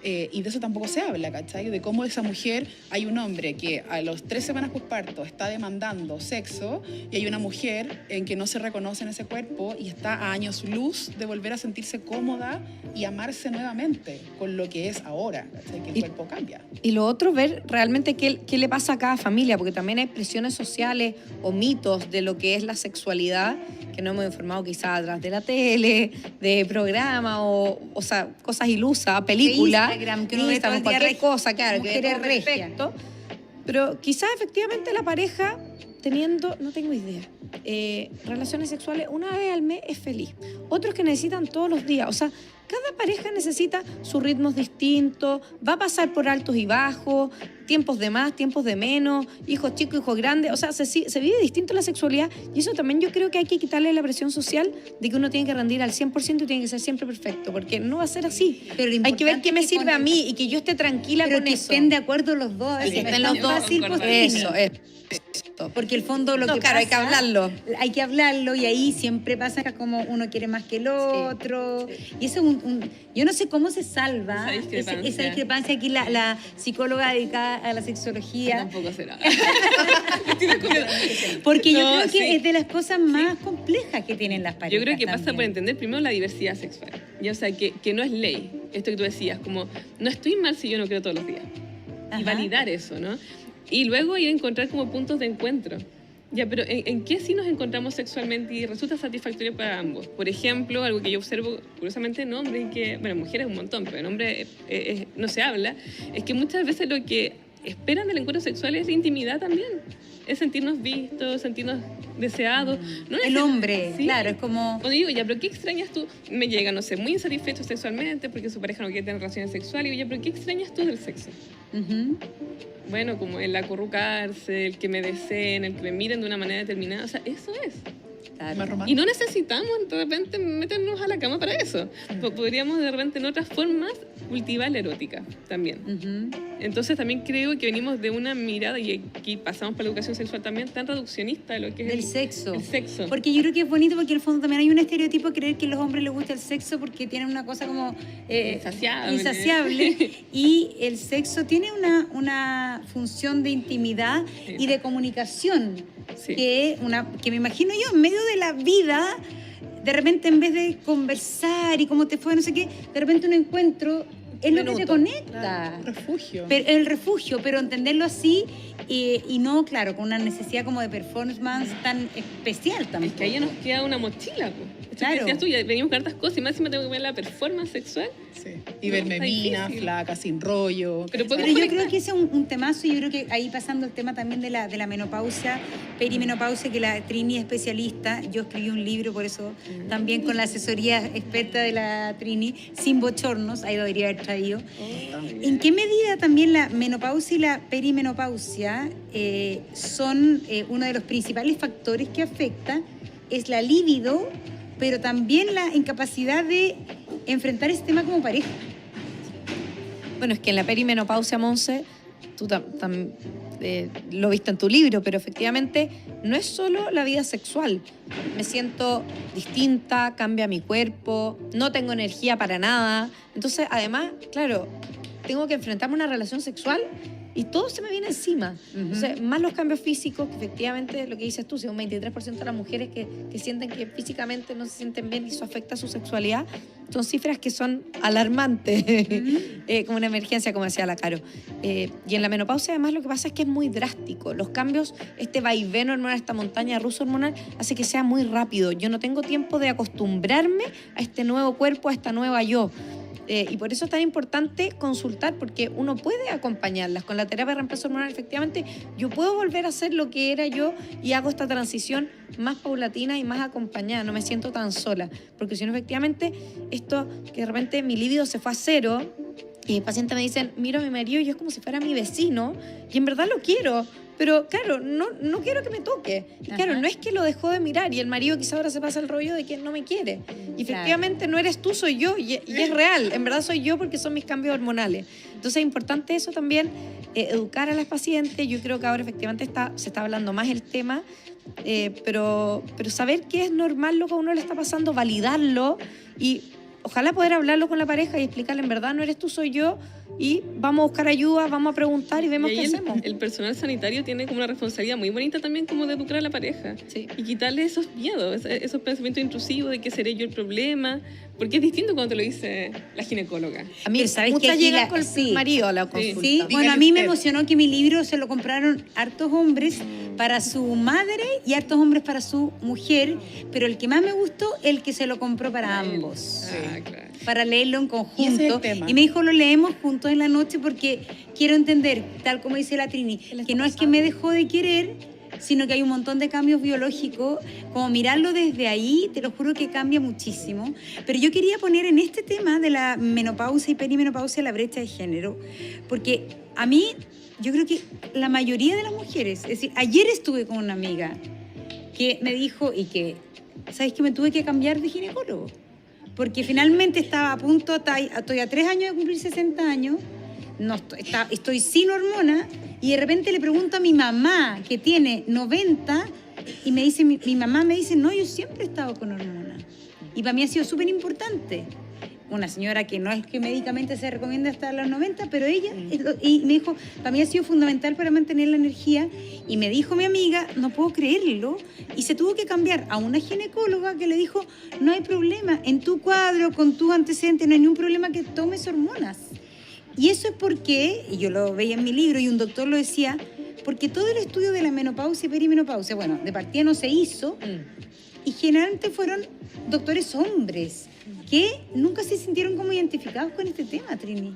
Y de eso tampoco se habla, ¿cachai? De cómo esa mujer, hay un hombre que a los 3 semanas posparto está demandando sexo y hay una mujer en que no se reconoce en ese cuerpo y está a años luz de volver a sentirse cómoda y amarse nuevamente con lo que es ahora, ¿cachai? Que el cuerpo cambia. Y lo otro, ver realmente qué le pasa a cada familia, porque también hay presiones sociales o mitos de lo que es la sexualidad que no hemos informado quizás atrás de la tele, de programa o sea, cosas ilusas, películas, Instagram, que uno ve todo el día cualquier cosa, claro, que mujeres es regias. perfecto. Pero quizás efectivamente la pareja teniendo, no tengo idea, relaciones sexuales una vez al mes es feliz. Otros que necesitan todos los días. O sea, cada pareja necesita sus ritmos distintos, va a pasar por altos y bajos, tiempos de más, tiempos de menos, hijos chicos, hijos grandes. O sea, se vive distinto la sexualidad y eso también yo creo que hay que quitarle la presión social de que uno tiene que rendir al 100% y tiene que ser siempre perfecto, porque no va a ser así. Pero hay que ver qué me sirve a mí y que yo esté tranquila pero con que eso. estén de acuerdo los dos. Que estén los dos. Eso es. Porque el fondo lo que claro, pasa, hay que hablarlo. Hay que hablarlo y ahí siempre pasa como uno quiere más que el otro. Sí. Y eso es yo no sé cómo se salva Esa discrepancia. Aquí la psicóloga dedicada a la sexología. Tampoco será. Porque yo No, creo que sí. es de las cosas más complejas que tienen las parejas. Yo creo que pasa también. por entender primero la diversidad sexual. Ya, o sea, que no es ley. Esto que tú decías, como no estoy mal si yo no creo todos los días. Ajá. Y validar eso, ¿no? Y luego ir a encontrar como puntos de encuentro. Ya, pero ¿en qué sí nos encontramos sexualmente y resulta satisfactorio para ambos? Por ejemplo, algo que yo observo curiosamente en hombres, y que, bueno, mujeres un montón, pero en hombres no se habla, es que muchas veces lo que esperan del encuentro sexual es intimidad también. Es sentirnos vistos, sentirnos deseados. No El hombre, sí. claro, es como... Cuando digo, ya, pero ¿qué extrañas tú? Me llega, no sé, muy insatisfecho sexualmente porque su pareja no quiere tener relaciones sexuales. Y yo, ya, pero ¿qué extrañas tú del sexo? Ujú. Bueno, como el acurrucarse, el que me deseen, el que me miren de una manera determinada. O sea, eso es. Claro. Más Y romántico. no necesitamos de repente meternos a la cama para eso. Podríamos de repente en otras formas cultivar la erótica también. Ujú. Entonces también creo que venimos de una mirada, y aquí pasamos por la educación sexual también, tan reduccionista de lo que es Del sexo. el sexo. Porque yo creo que es bonito porque en el fondo también hay un estereotipo de creer que a los hombres les gusta el sexo porque tienen una cosa como insaciable y el sexo tiene una función de intimidad y de comunicación Sí. que me imagino yo en medio de la vida, de repente en vez de conversar y cómo te fue, no sé qué, de repente un encuentro es lo que te Minuto. conecta. Refugio. Pero el refugio, pero entenderlo así y no, claro, con una necesidad como de performance tan especial también. Es que ahí ya nos queda una mochila, po. Esto que Claro. decías tú, ya venimos con hartas cosas y más encima tengo que ver la performance sexual. Sí. Y No, verme está mina, difícil. flaca, sin rollo. Pero Pero yo creo que ese es un temazo y yo creo que ahí pasando el tema también de la menopausia, perimenopausia, que la Trini es especialista, yo escribí un libro por eso, también con la asesoría experta de la Trini, sin bochornos, ahí lo debería haber traído. ¿En qué medida también la menopausia y la perimenopausia son uno de los principales factores que afecta? Es la libido, pero también la incapacidad de enfrentar ese tema como pareja. Bueno, es que en la perimenopausia, Monse, tú lo viste en tu libro, pero efectivamente no es solo la vida sexual. Me siento distinta, cambia mi cuerpo, no tengo energía para nada. Entonces, además, claro, tengo que enfrentarme a una relación sexual y todo se me viene encima. Entonces, más los cambios físicos, que efectivamente lo que dices tú, si un 23% de las mujeres que sienten que físicamente no se sienten bien y eso afecta a su sexualidad, son cifras que son alarmantes, como una emergencia, como decía la Caro. Y en la menopausia, además, lo que pasa es que es muy drástico. Los cambios, este vaivén hormonal, esta montaña rusa hormonal, hace que sea muy rápido. Yo no tengo tiempo de acostumbrarme a este nuevo cuerpo, a esta nueva yo. Y por eso es tan importante consultar, porque uno puede acompañarlas. Con la terapia de reemplazo hormonal, efectivamente, yo puedo volver a ser lo que era yo y hago esta transición más paulatina y más acompañada. No me siento tan sola. Porque si no, efectivamente, esto que de repente mi libido se fue a cero y mis pacientes me dicen, miro a mi marido y es como si fuera mi vecino y en verdad lo quiero. Pero claro, no quiero que me toque. Y claro, Ajá. no es que lo dejó de mirar y el marido quizá ahora se pasa el rollo de que no me quiere. Y efectivamente no eres tú, soy yo. Y es real, en verdad soy yo porque son mis cambios hormonales. Entonces es importante eso también, educar a las pacientes. Yo creo que ahora efectivamente se está hablando más el tema, pero saber que es normal lo que a uno le está pasando, validarlo y ojalá poder hablarlo con la pareja y explicarle en verdad no eres tú, soy yo. Y vamos a buscar ayuda, vamos a preguntar y vemos Y qué ahí hacemos. el personal sanitario tiene como una responsabilidad muy bonita también como de educar a la pareja. Sí. Y quitarle esos miedos, esos pensamientos intrusivos de que seré yo el problema, porque es distinto cuando te lo dice la ginecóloga. A mí Pero ¿sabes que muchas aquí llegan la- con sí. el marido a la consulta. Sí, Dígale bueno, a mí me usted. emocionó que mi libro se lo compraron hartos hombres para su madre y hartos hombres para su mujer, pero el que más me gustó, el que se lo compró para ambos. Ah, claro. Para leerlo en Y ese es conjunto. el tema. Y me dijo, lo leemos juntos en la noche porque quiero entender, tal como dice la Trini, que no es que me dejó de querer, sino que hay un montón de cambios biológicos. Como mirarlo desde ahí, te lo juro que cambia muchísimo. Pero yo quería poner en este tema de la menopausia y perimenopausia la brecha de género, porque a mí, yo creo que la mayoría de las mujeres, es decir, ayer estuve con una amiga que me dijo, y que, ¿sabes qué? Me tuve que cambiar de ginecólogo, porque finalmente estaba a punto, estoy a 3 años de cumplir 60 años, no estoy sin hormona, y de repente le pregunto a mi mamá, que tiene 90, y me dice, mi mamá me dice, no, yo siempre he estado con hormona. Y para mí ha sido súper importante. Una señora que no es que médicamente se recomienda hasta los 90, pero ella, y me dijo, para mí ha sido fundamental para mantener la energía. Y me dijo mi amiga, no puedo creerlo, y se tuvo que cambiar a una ginecóloga que le dijo, no hay problema, en tu cuadro, con tu antecedente, no hay ningún problema que tomes hormonas. Y eso es porque, y yo lo veía en mi libro y un doctor lo decía, porque todo el estudio de la menopausia y perimenopausia, bueno, de partida no se hizo, y generalmente fueron doctores hombres que nunca se sintieron como identificados con este tema, Trini.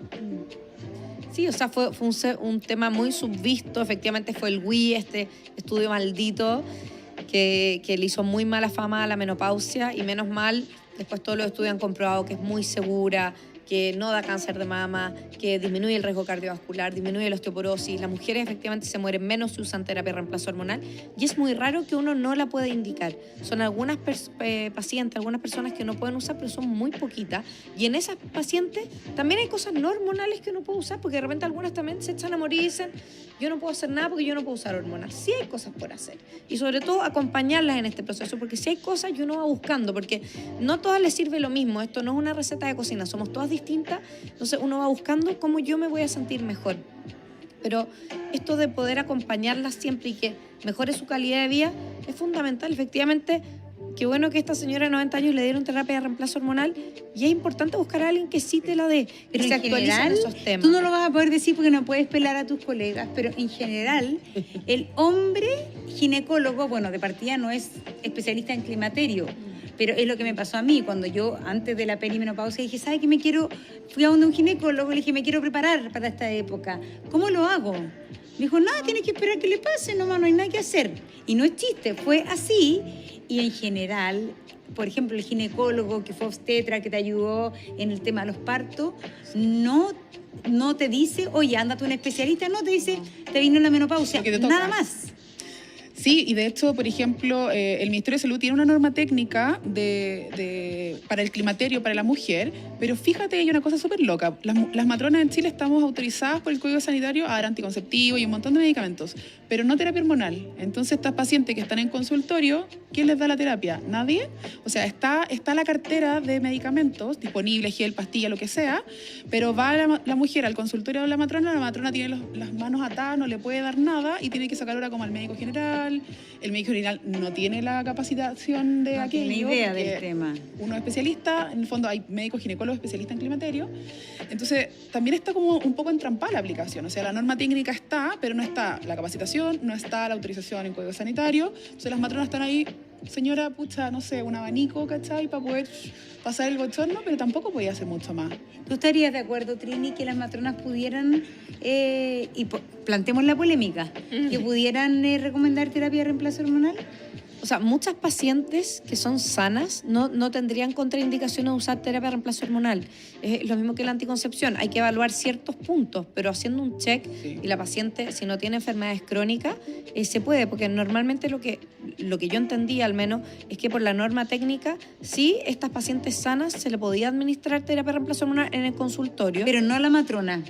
Sí, o sea, fue un tema muy subvisto. Efectivamente fue el WI, este estudio maldito que le hizo muy mala fama a la menopausia, y menos mal, después todos los estudios han comprobado que es muy segura, que no da cáncer de mama, que disminuye el riesgo cardiovascular, disminuye la osteoporosis. Las mujeres efectivamente se mueren menos si usan terapia de reemplazo hormonal, y es muy raro que uno no la pueda indicar. Son algunas pacientes, algunas personas que no pueden usar, pero son muy poquitas, y en esas pacientes también hay cosas no hormonales que uno puede usar, porque de repente algunas también se echan a morir y dicen, yo no puedo hacer nada porque yo no puedo usar hormonas. Sí hay cosas por hacer, y sobre todo acompañarlas en este proceso, porque sí hay cosas y uno va buscando, porque no todas les sirve lo mismo. Esto no es una receta de cocina, somos todas distintas, entonces uno va buscando cómo yo me voy a sentir mejor. Pero esto de poder acompañarlas siempre y que mejore su calidad de vida es fundamental. Efectivamente, qué bueno que esta señora de 90 años le dieron terapia de reemplazo hormonal, y es importante buscar a alguien que sí te la dé, pero que se actualice en esos temas. Tú no lo vas a poder decir porque no puedes pelar a tus colegas, pero en general el hombre ginecólogo, bueno, de partida no es especialista en climaterio, pero es lo que me pasó a mí cuando yo, antes de la perimenopausia, dije, ¿sabes qué? Fui a un ginecólogo y le dije, me quiero preparar para esta época. ¿Cómo lo hago? Me dijo, nada, tienes que esperar que le pase, nomás no hay nada que hacer. Y no es chiste, fue así. Y en general, por ejemplo, el ginecólogo que fue obstetra, que te ayudó en el tema de los partos, no te dice, oye, ándate a un especialista, no te dice, te vino la menopausia, nada más. Sí, y de hecho, por ejemplo, el Ministerio de Salud tiene una norma técnica para el climaterio para la mujer, pero fíjate, hay una cosa súper loca. Las matronas en Chile estamos autorizadas por el Código Sanitario a dar anticonceptivos y un montón de medicamentos, pero no terapia hormonal. Entonces, estas pacientes que están en consultorio, ¿quién les da la terapia? ¿Nadie? O sea, está la cartera de medicamentos disponibles, gel, pastilla, lo que sea, pero va la mujer al consultorio de la matrona tiene las manos atadas, no le puede dar nada y tiene que sacar hora como al médico general. El médico general no tiene la capacitación de aquello. No tiene idea del tema. Uno es especialista, en el fondo hay médicos ginecólogos especialistas en climaterio. Entonces, también está como un poco entrampada la aplicación. O sea, la norma técnica está, pero no está la capacitación, no está la autorización en código sanitario. Entonces, las matronas están ahí, señora, pucha, no sé, un abanico, ¿cachai? Para poder pasar el bochorno, pero tampoco podía hacer mucho más. ¿Tú estarías de acuerdo, Trini, que las matronas pudieran, planteemos la polémica, que pudieran recomendar terapia de reemplazo hormonal? O sea, muchas pacientes que son sanas no tendrían contraindicación a usar terapia de reemplazo hormonal. Es lo mismo que la anticoncepción. Hay que evaluar ciertos puntos, pero haciendo un check, sí. Y la paciente, si no tiene enfermedades crónicas, se puede, porque normalmente lo que yo entendí al menos es que por la norma técnica, sí, estas pacientes sanas se le podía administrar terapia de reemplazo hormonal en el consultorio. Pero no a la matrona.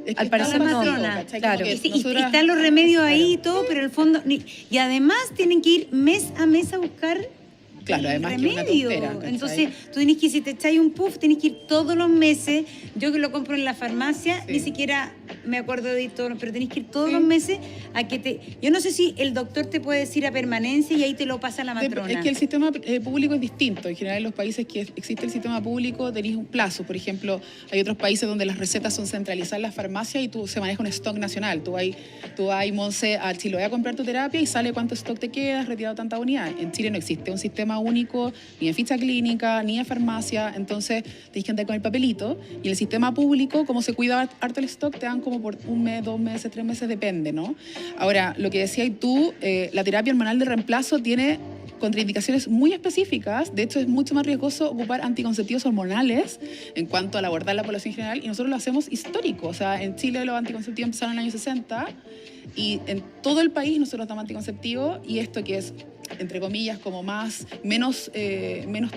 Es que al parecer matrona, claro. Y están los remedios ahí y todo, pero en el fondo... Y además tienen que ir mes a mes a buscar además remedio. Que una tontera, entonces, tú tienes que ir, si te echáis un puff, tienes que ir todos los meses. Yo que lo compro en la farmacia, ni siquiera me acuerdo de ir todos, pero tenés que ir todos los meses a que te... Yo no sé si el doctor te puede decir a permanencia y ahí te lo pasa la matrona. Es que el sistema público es distinto. En general, en los países que existe el sistema público tenéis un plazo. Por ejemplo, hay otros países donde las recetas son centralizadas en las farmacias y se maneja un stock nacional. Tú vas, Monse, a Chiloé a comprar tu terapia y sale cuánto stock te queda, has retirado tantas unidades. En Chile no existe un sistema único, ni de ficha clínica, ni de farmacia. Entonces, tenés que andar con el papelito. Y el sistema público, como se cuida harto el stock, te dan duran como por 1 mes, 2 meses, 3 meses, depende, ¿no? Ahora, lo que decías tú, la terapia hormonal de reemplazo tiene contraindicaciones muy específicas. De hecho, es mucho más riesgoso ocupar anticonceptivos hormonales en cuanto al abordar la población general, y nosotros lo hacemos histórico. O sea, en Chile los anticonceptivos empezaron en el año 60 y en todo el país nosotros damos anticonceptivos, y esto que es, entre comillas, como menos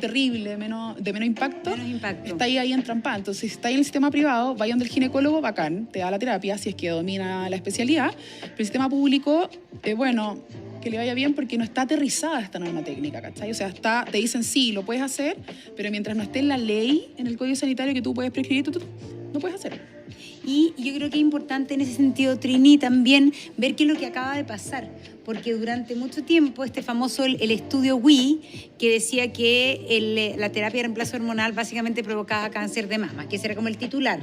terrible, de menos impacto, está ahí entrampada. Entonces, si está ahí en el sistema privado, vaya donde el ginecólogo, bacán, te da la terapia si es que domina la especialidad, pero el sistema público, bueno, que le vaya bien porque no está aterrizada esta norma técnica, ¿cachai? O sea, te dicen sí, lo puedes hacer, pero mientras no esté en la ley, en el código sanitario que tú puedes prescribir, tú no puedes hacerlo. Y yo creo que es importante en ese sentido, Trini, también ver qué es lo que acaba de pasar, porque durante mucho tiempo el famoso estudio WE, que decía que la terapia de reemplazo hormonal básicamente provocaba cáncer de mama, que ese era como el titular.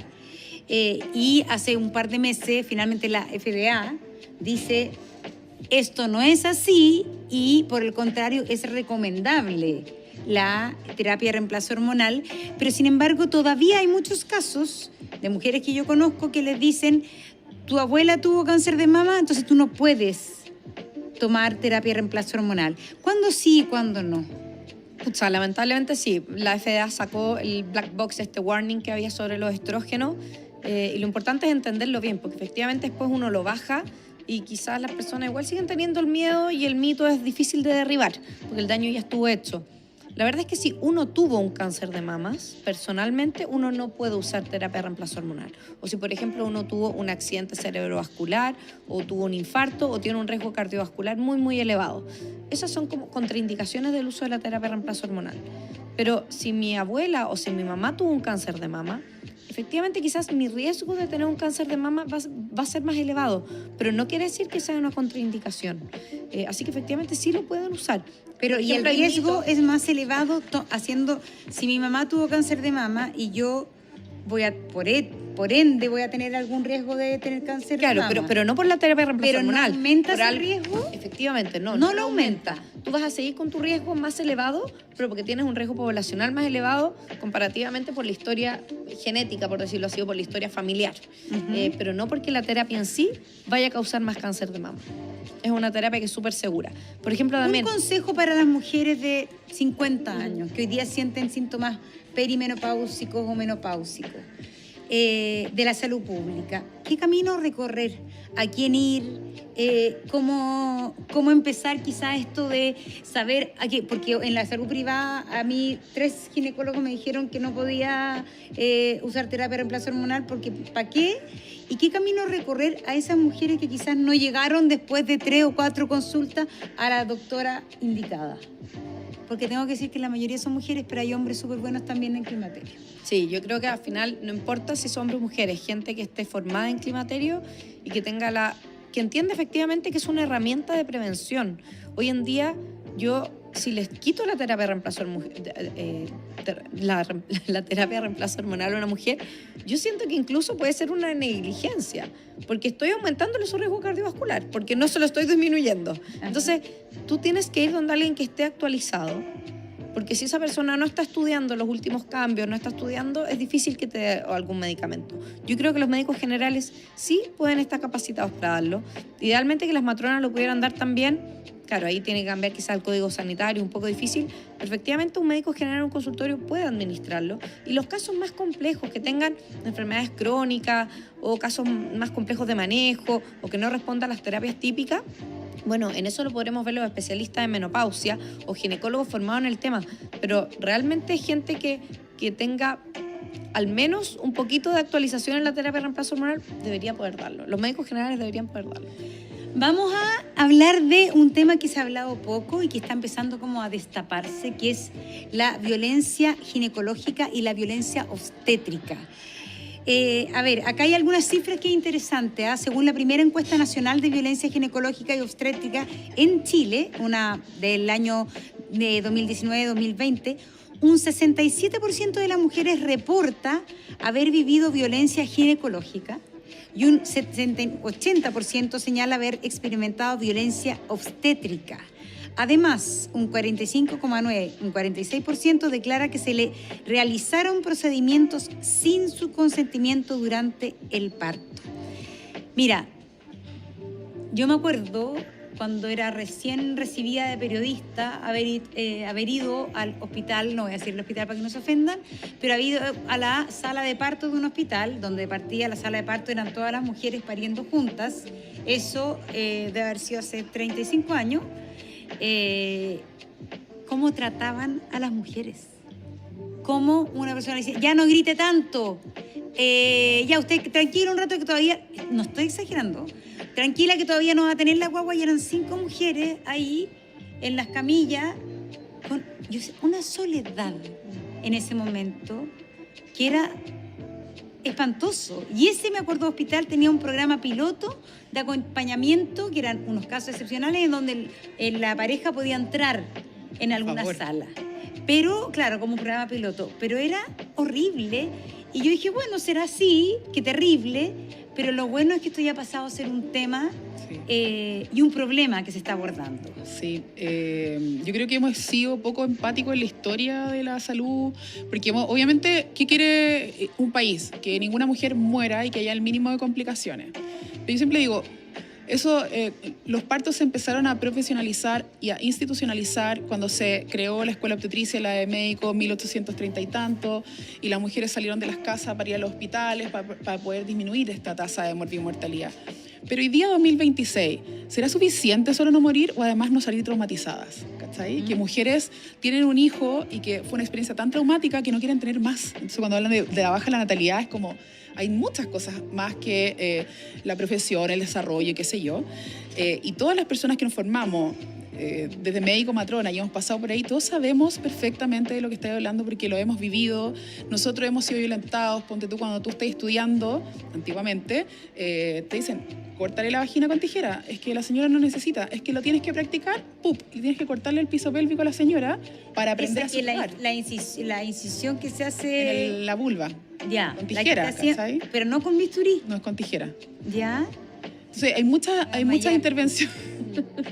Y hace un par de meses, finalmente la FDA dice, esto no es así, y por el contrario es recomendable la terapia de reemplazo hormonal, pero sin embargo todavía hay muchos casos de mujeres que yo conozco que les dicen, tu abuela tuvo cáncer de mama, entonces tú no puedes tomar terapia de reemplazo hormonal. ¿Cuándo sí y cuándo no? Pucha, lamentablemente sí. La FDA sacó el black box, este warning que había sobre los estrógenos, y lo importante es entenderlo bien, porque efectivamente después uno lo baja y quizás las personas igual siguen teniendo el miedo y el mito es difícil de derribar, porque el daño ya estuvo hecho. La verdad es que si uno tuvo un cáncer de mamas, personalmente uno no puede usar terapia de reemplazo hormonal. O si, por ejemplo, uno tuvo un accidente cerebrovascular o tuvo un infarto o tiene un riesgo cardiovascular muy, muy elevado. Esas son como contraindicaciones del uso de la terapia de reemplazo hormonal. Pero si mi abuela o si mi mamá tuvo un cáncer de mama, efectivamente quizás mi riesgo de tener un cáncer de mama va a ser más elevado, pero no quiere decir que sea una contraindicación. Así que efectivamente sí lo pueden usar. Pero y el riesgo es más elevado si mi mamá tuvo cáncer de mama y yo voy a, por ende, voy a tener algún riesgo de tener cáncer de mama. Claro, pero no por la terapia de reemplazo hormonal. ¿Pero no aumenta ese riesgo? Efectivamente, no lo aumenta. Tú vas a seguir con tu riesgo más elevado, pero porque tienes un riesgo poblacional más elevado comparativamente por la historia genética, por decirlo así, o por la historia familiar. Pero no porque la terapia en sí vaya a causar más cáncer de mama. Es una terapia que es súper segura. Por ejemplo, también... Un consejo para las mujeres de 50 años que hoy día sienten síntomas perimenopáusicos o menopáusicos de la salud pública. ¿Qué camino recorrer? ¿A quién ir? ¿Cómo empezar quizás esto de saber? Porque en la salud privada a mí 3 ginecólogos me dijeron que no podía usar terapia de reemplazo hormonal porque ¿para qué? ¿Y qué camino recorrer a esas mujeres que quizás no llegaron después de 3 o 4 consultas a la doctora indicada? Porque tengo que decir que la mayoría son mujeres, pero hay hombres súper buenos también en climaterio. Sí, yo creo que al final no importa si son hombres o mujeres, gente que esté formada en climaterio y que tenga que entienda efectivamente que es una herramienta de prevención. Hoy en día, si les quito la terapia de reemplazo la terapia de reemplazo hormonal a una mujer, yo siento que incluso puede ser una negligencia, porque estoy aumentándole su riesgo cardiovascular, porque no se lo estoy disminuyendo. Entonces, tú tienes que ir donde alguien que esté actualizado, porque si esa persona no está estudiando los últimos cambios, no está estudiando, es difícil que te dé algún medicamento. Yo creo que los médicos generales sí pueden estar capacitados para darlo. Idealmente que las matronas lo pudieran dar también. Claro, ahí tiene que cambiar quizás el código sanitario, un poco difícil, pero efectivamente un médico general en un consultorio puede administrarlo. Y los casos más complejos, que tengan enfermedades crónicas o casos más complejos de manejo o que no respondan a las terapias típicas, bueno, en eso lo podremos ver los especialistas en menopausia o ginecólogos formados en el tema, pero realmente gente que tenga al menos un poquito de actualización en la terapia de reemplazo hormonal debería poder darlo. Los médicos generales deberían poder darlo. Vamos a hablar de un tema que se ha hablado poco y que está empezando como a destaparse, que es la violencia ginecológica y la violencia obstétrica. A ver, acá hay algunas cifras que es interesante. Según la primera encuesta nacional de violencia ginecológica y obstétrica en Chile, una del año de 2019-2020, un 67% de las mujeres reporta haber vivido violencia ginecológica y un 80% señala haber experimentado violencia obstétrica. Además, un 45,9%, un 46% declara que se le realizaron procedimientos sin su consentimiento durante el parto. Mira, yo me acuerdo cuando era recién recibida de periodista, haber ido al hospital, no voy a decir el hospital para que no se ofendan, pero haber ido a la sala de parto de un hospital, donde partía la sala de parto, eran todas las mujeres pariendo juntas. Eso debe haber sido hace 35 años. ¿Cómo trataban a las mujeres? Cómo una persona dice, ya no grite tanto, ya usted tranquilo un rato que todavía, no estoy exagerando, tranquila que todavía no va a tener la guagua, y eran 5 mujeres ahí en las camillas, con una soledad en ese momento que era espantoso. Y ese, me acuerdo, hospital tenía un programa piloto de acompañamiento, que eran unos casos excepcionales en donde la pareja podía entrar en alguna sala. Pero, claro, como un programa piloto, pero era horrible. Y yo dije, bueno, será así, qué terrible, pero lo bueno es que esto ya ha pasado a ser un tema y un problema que se está abordando. Sí, yo creo que hemos sido poco empáticos en la historia de la salud, porque obviamente, ¿qué quiere un país? Que ninguna mujer muera y que haya el mínimo de complicaciones. Pero yo siempre digo, eso, los partos se empezaron a profesionalizar y a institucionalizar cuando se creó la escuela obstetricia, la de médicos, 1830 y tanto, y las mujeres salieron de las casas para ir a los hospitales para poder disminuir esta tasa de mortalidad. Pero hoy día, 2026, ¿será suficiente solo no morir o además no salir traumatizadas? ¿Cachai? Que mujeres tienen un hijo y que fue una experiencia tan traumática que no quieren tener más. Entonces, cuando hablan de la baja de la natalidad, es como, hay muchas cosas más que la profesión, el desarrollo, qué sé yo. Y todas las personas que nos formamos, desde médico, matrona, y hemos pasado por ahí, todos sabemos perfectamente de lo que estoy hablando porque lo hemos vivido. Nosotros hemos sido violentados. Ponte tú, cuando tú estás estudiando, antiguamente, te dicen, córtale la vagina con tijera. Es que la señora no necesita, es que lo tienes que practicar, ¡pup! Y tienes que cortarle el piso pélvico a la señora para aprender a sujetar. La incisión que se hace... En la vulva. Ya. Con tijera, ¿cachai? Pero no con bisturí. No es con tijera. Ya. Entonces, hay muchas intervenciones.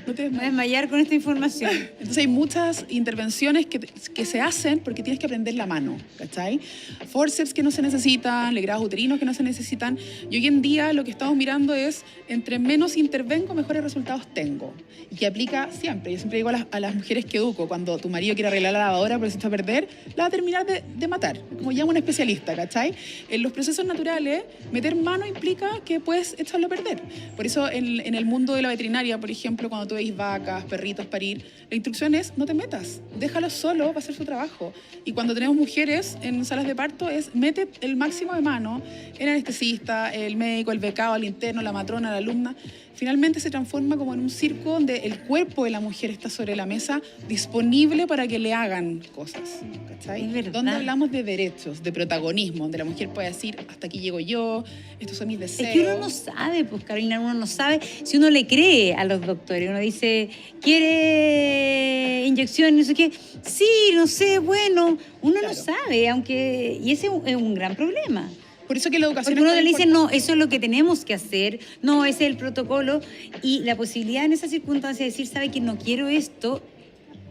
No te voy a desmayar con esta información. Entonces hay muchas intervenciones que se hacen porque tienes que aprender la mano, ¿cachai? Forceps que no se necesitan, legrados uterinos que no se necesitan. Y hoy en día lo que estamos mirando es, entre menos intervengo, mejores resultados tengo. Y que aplica siempre. Yo siempre digo a las mujeres que educo, cuando tu marido quiere arreglar la lavadora pero se está a perder, la va a terminar de matar, como llama un especialista, ¿cachai? En los procesos naturales, meter mano implica que puedes echarlo a perder. Por eso en el mundo de la veterinaria, por ejemplo, cuando tú veis vacas, perritos parir, la instrucción es no te metas, déjalo solo para hacer su trabajo. Y cuando tenemos mujeres en salas de parto es mete el máximo de mano, el anestesista, el médico, el becado, el interno, la matrona, la alumna. Finalmente se transforma como en un circo donde el cuerpo de la mujer está sobre la mesa disponible para que le hagan cosas, ¿cachai? Es verdad. Donde hablamos de derechos, de protagonismo, donde la mujer puede decir, hasta aquí llego yo, estos son mis deseos. Es que uno no sabe, pues Carolina, uno no sabe si uno le cree a los doctores. Uno dice, ¿quiere inyección? No sé qué. Sí, no sé, bueno, uno no sabe, aunque... Y ese es un gran problema. Por eso que la educación... Porque uno le dice, no, eso es lo que tenemos que hacer, no, ese es el protocolo, y la posibilidad en esa circunstancia de decir, sabe que no quiero esto,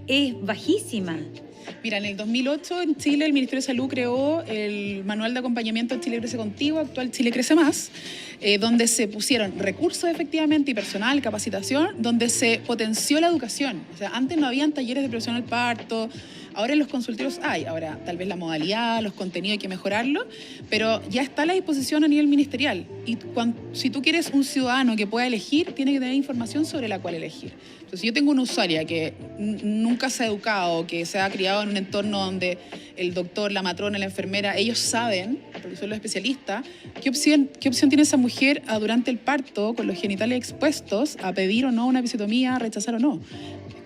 es bajísima. Mira, en el 2008 en Chile el Ministerio de Salud creó el Manual de Acompañamiento de Chile Crece Contigo, actual Chile Crece Más, donde se pusieron recursos efectivamente y personal, capacitación, donde se potenció la educación. O sea, antes no habían talleres de profesional parto, ahora en los consultorios hay. Ahora, tal vez la modalidad, los contenidos hay que mejorarlo, pero ya está a la disposición a nivel ministerial. Y si tú quieres un ciudadano que pueda elegir, tiene que tener información sobre la cual elegir. Entonces, si yo tengo una usuaria que nunca se ha educado, que se ha criado en un entorno donde el doctor, la matrona, la enfermera, ellos saben, porque son los especialistas, ¿qué opción tiene esa mujer durante el parto, con los genitales expuestos, a pedir o no una episiotomía, a rechazar o no?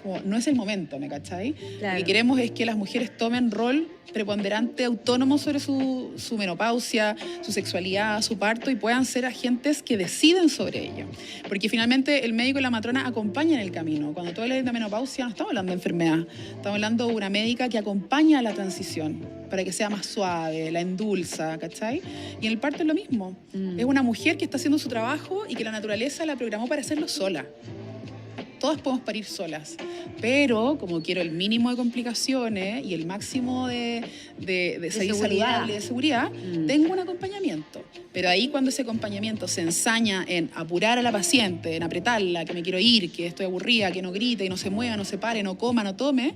Como, no es el momento, ¿me cachai? Claro. Lo que queremos es que las mujeres tomen rol preponderante, autónomo sobre su menopausia, su sexualidad, su parto, y puedan ser agentes que deciden sobre ello. Porque finalmente el médico y la matrona acompañan el camino. Cuando tú hablas de menopausia no estamos hablando de enfermedad, estamos hablando de una médica que acompaña la transición para que sea más suave, la endulza, ¿cachai? Y en el parto es lo mismo. Es una mujer que está haciendo su trabajo y que la naturaleza la programó para hacerlo sola. todas podemos parir solas, pero como quiero el mínimo de complicaciones y el máximo de salir saludable, de seguridad, tengo un acompañamiento. Pero ahí cuando ese acompañamiento se ensaña en apurar a la paciente, en apretarla, que me quiero ir, que estoy aburrida, que no grite, y no se mueva, no se pare, no coma, no tome,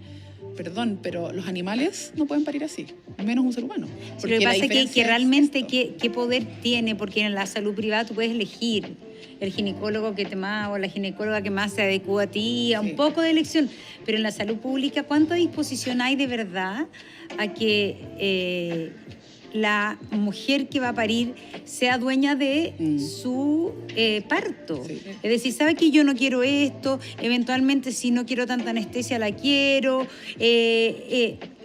perdón, pero los animales no pueden parir así, menos un ser humano. Lo que pasa es que realmente qué poder tiene, porque en la salud privada tú puedes elegir el ginecólogo que te más o la ginecóloga que más se adecua a ti, a un poco de elección, pero en la salud pública, ¿cuánta disposición hay de verdad a que la mujer que va a parir sea dueña de su parto? Sí. Es decir, sabe que yo no quiero esto, eventualmente si no quiero tanta anestesia la quiero.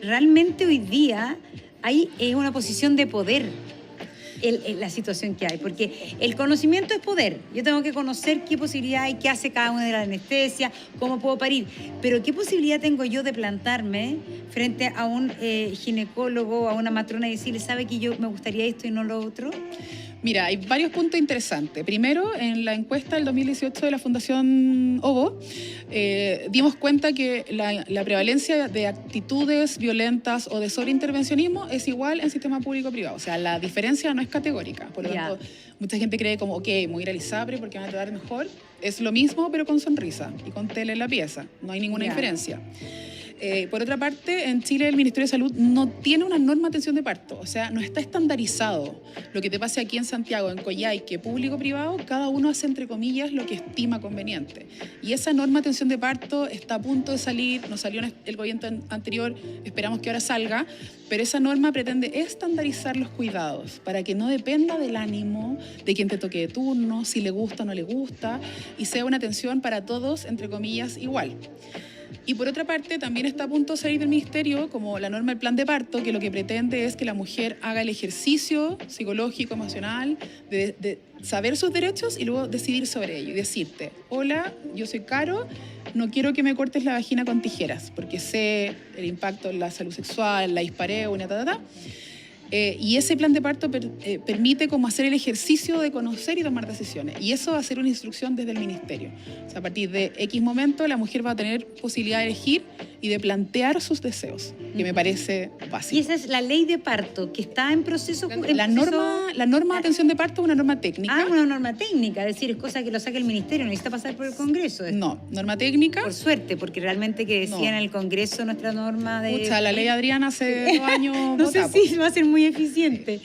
Realmente hoy día hay una posición de poder la situación que hay, porque el conocimiento es poder. Yo tengo que conocer qué posibilidad hay, qué hace cada una de las anestesias, cómo puedo parir, pero qué posibilidad tengo yo de plantarme frente a un ginecólogo, a una matrona y decirle, ¿sabe que yo me gustaría esto y no lo otro? Mira, hay varios puntos interesantes. Primero, en la encuesta del 2018 de la Fundación OVO, dimos cuenta que la prevalencia de actitudes violentas o de sobreintervencionismo es igual en sistema público-privado. O sea, la diferencia no es categórica. Por lo tanto, mucha gente cree como, ok, me voy a ir al ISAPRE porque van a tratar mejor. Es lo mismo, pero con sonrisa y con tele en la pieza. No hay ninguna diferencia. Por otra parte, en Chile el Ministerio de Salud no tiene una norma de atención de parto, o sea, no está estandarizado. Lo que te pase aquí en Santiago, en Coyhaique, público-privado, cada uno hace entre comillas lo que estima conveniente. Y esa norma de atención de parto está a punto de salir, no salió en el gobierno anterior, esperamos que ahora salga, pero esa norma pretende estandarizar los cuidados para que no dependa del ánimo de quien te toque de turno, si le gusta o no le gusta, y sea una atención para todos, entre comillas, igual. Y por otra parte, también está a punto de salir del Ministerio como la norma del plan de parto, que lo que pretende es que la mujer haga el ejercicio psicológico, emocional, de saber sus derechos y luego decidir sobre ello. Y decirte, hola, yo soy Caro, no quiero que me cortes la vagina con tijeras, porque sé el impacto en la salud sexual, la dispareo, y ese plan de parto permite como hacer el ejercicio de conocer y tomar decisiones. Y eso va a ser una instrucción desde el ministerio. O sea, a partir de X momento la mujer va a tener posibilidad de elegir y de plantear sus deseos, que me parece básico. Y esa es la ley de parto, que está en proceso... La norma de atención de parto es una norma técnica. Ah, una norma técnica, es decir, es cosa que lo saque el ministerio, no necesita pasar por el Congreso. No, norma técnica. Por suerte, porque realmente que decía en el Congreso nuestra norma de... Pucha, la ley Adriana hace 2 años... No sé si va a ser muy eficiente.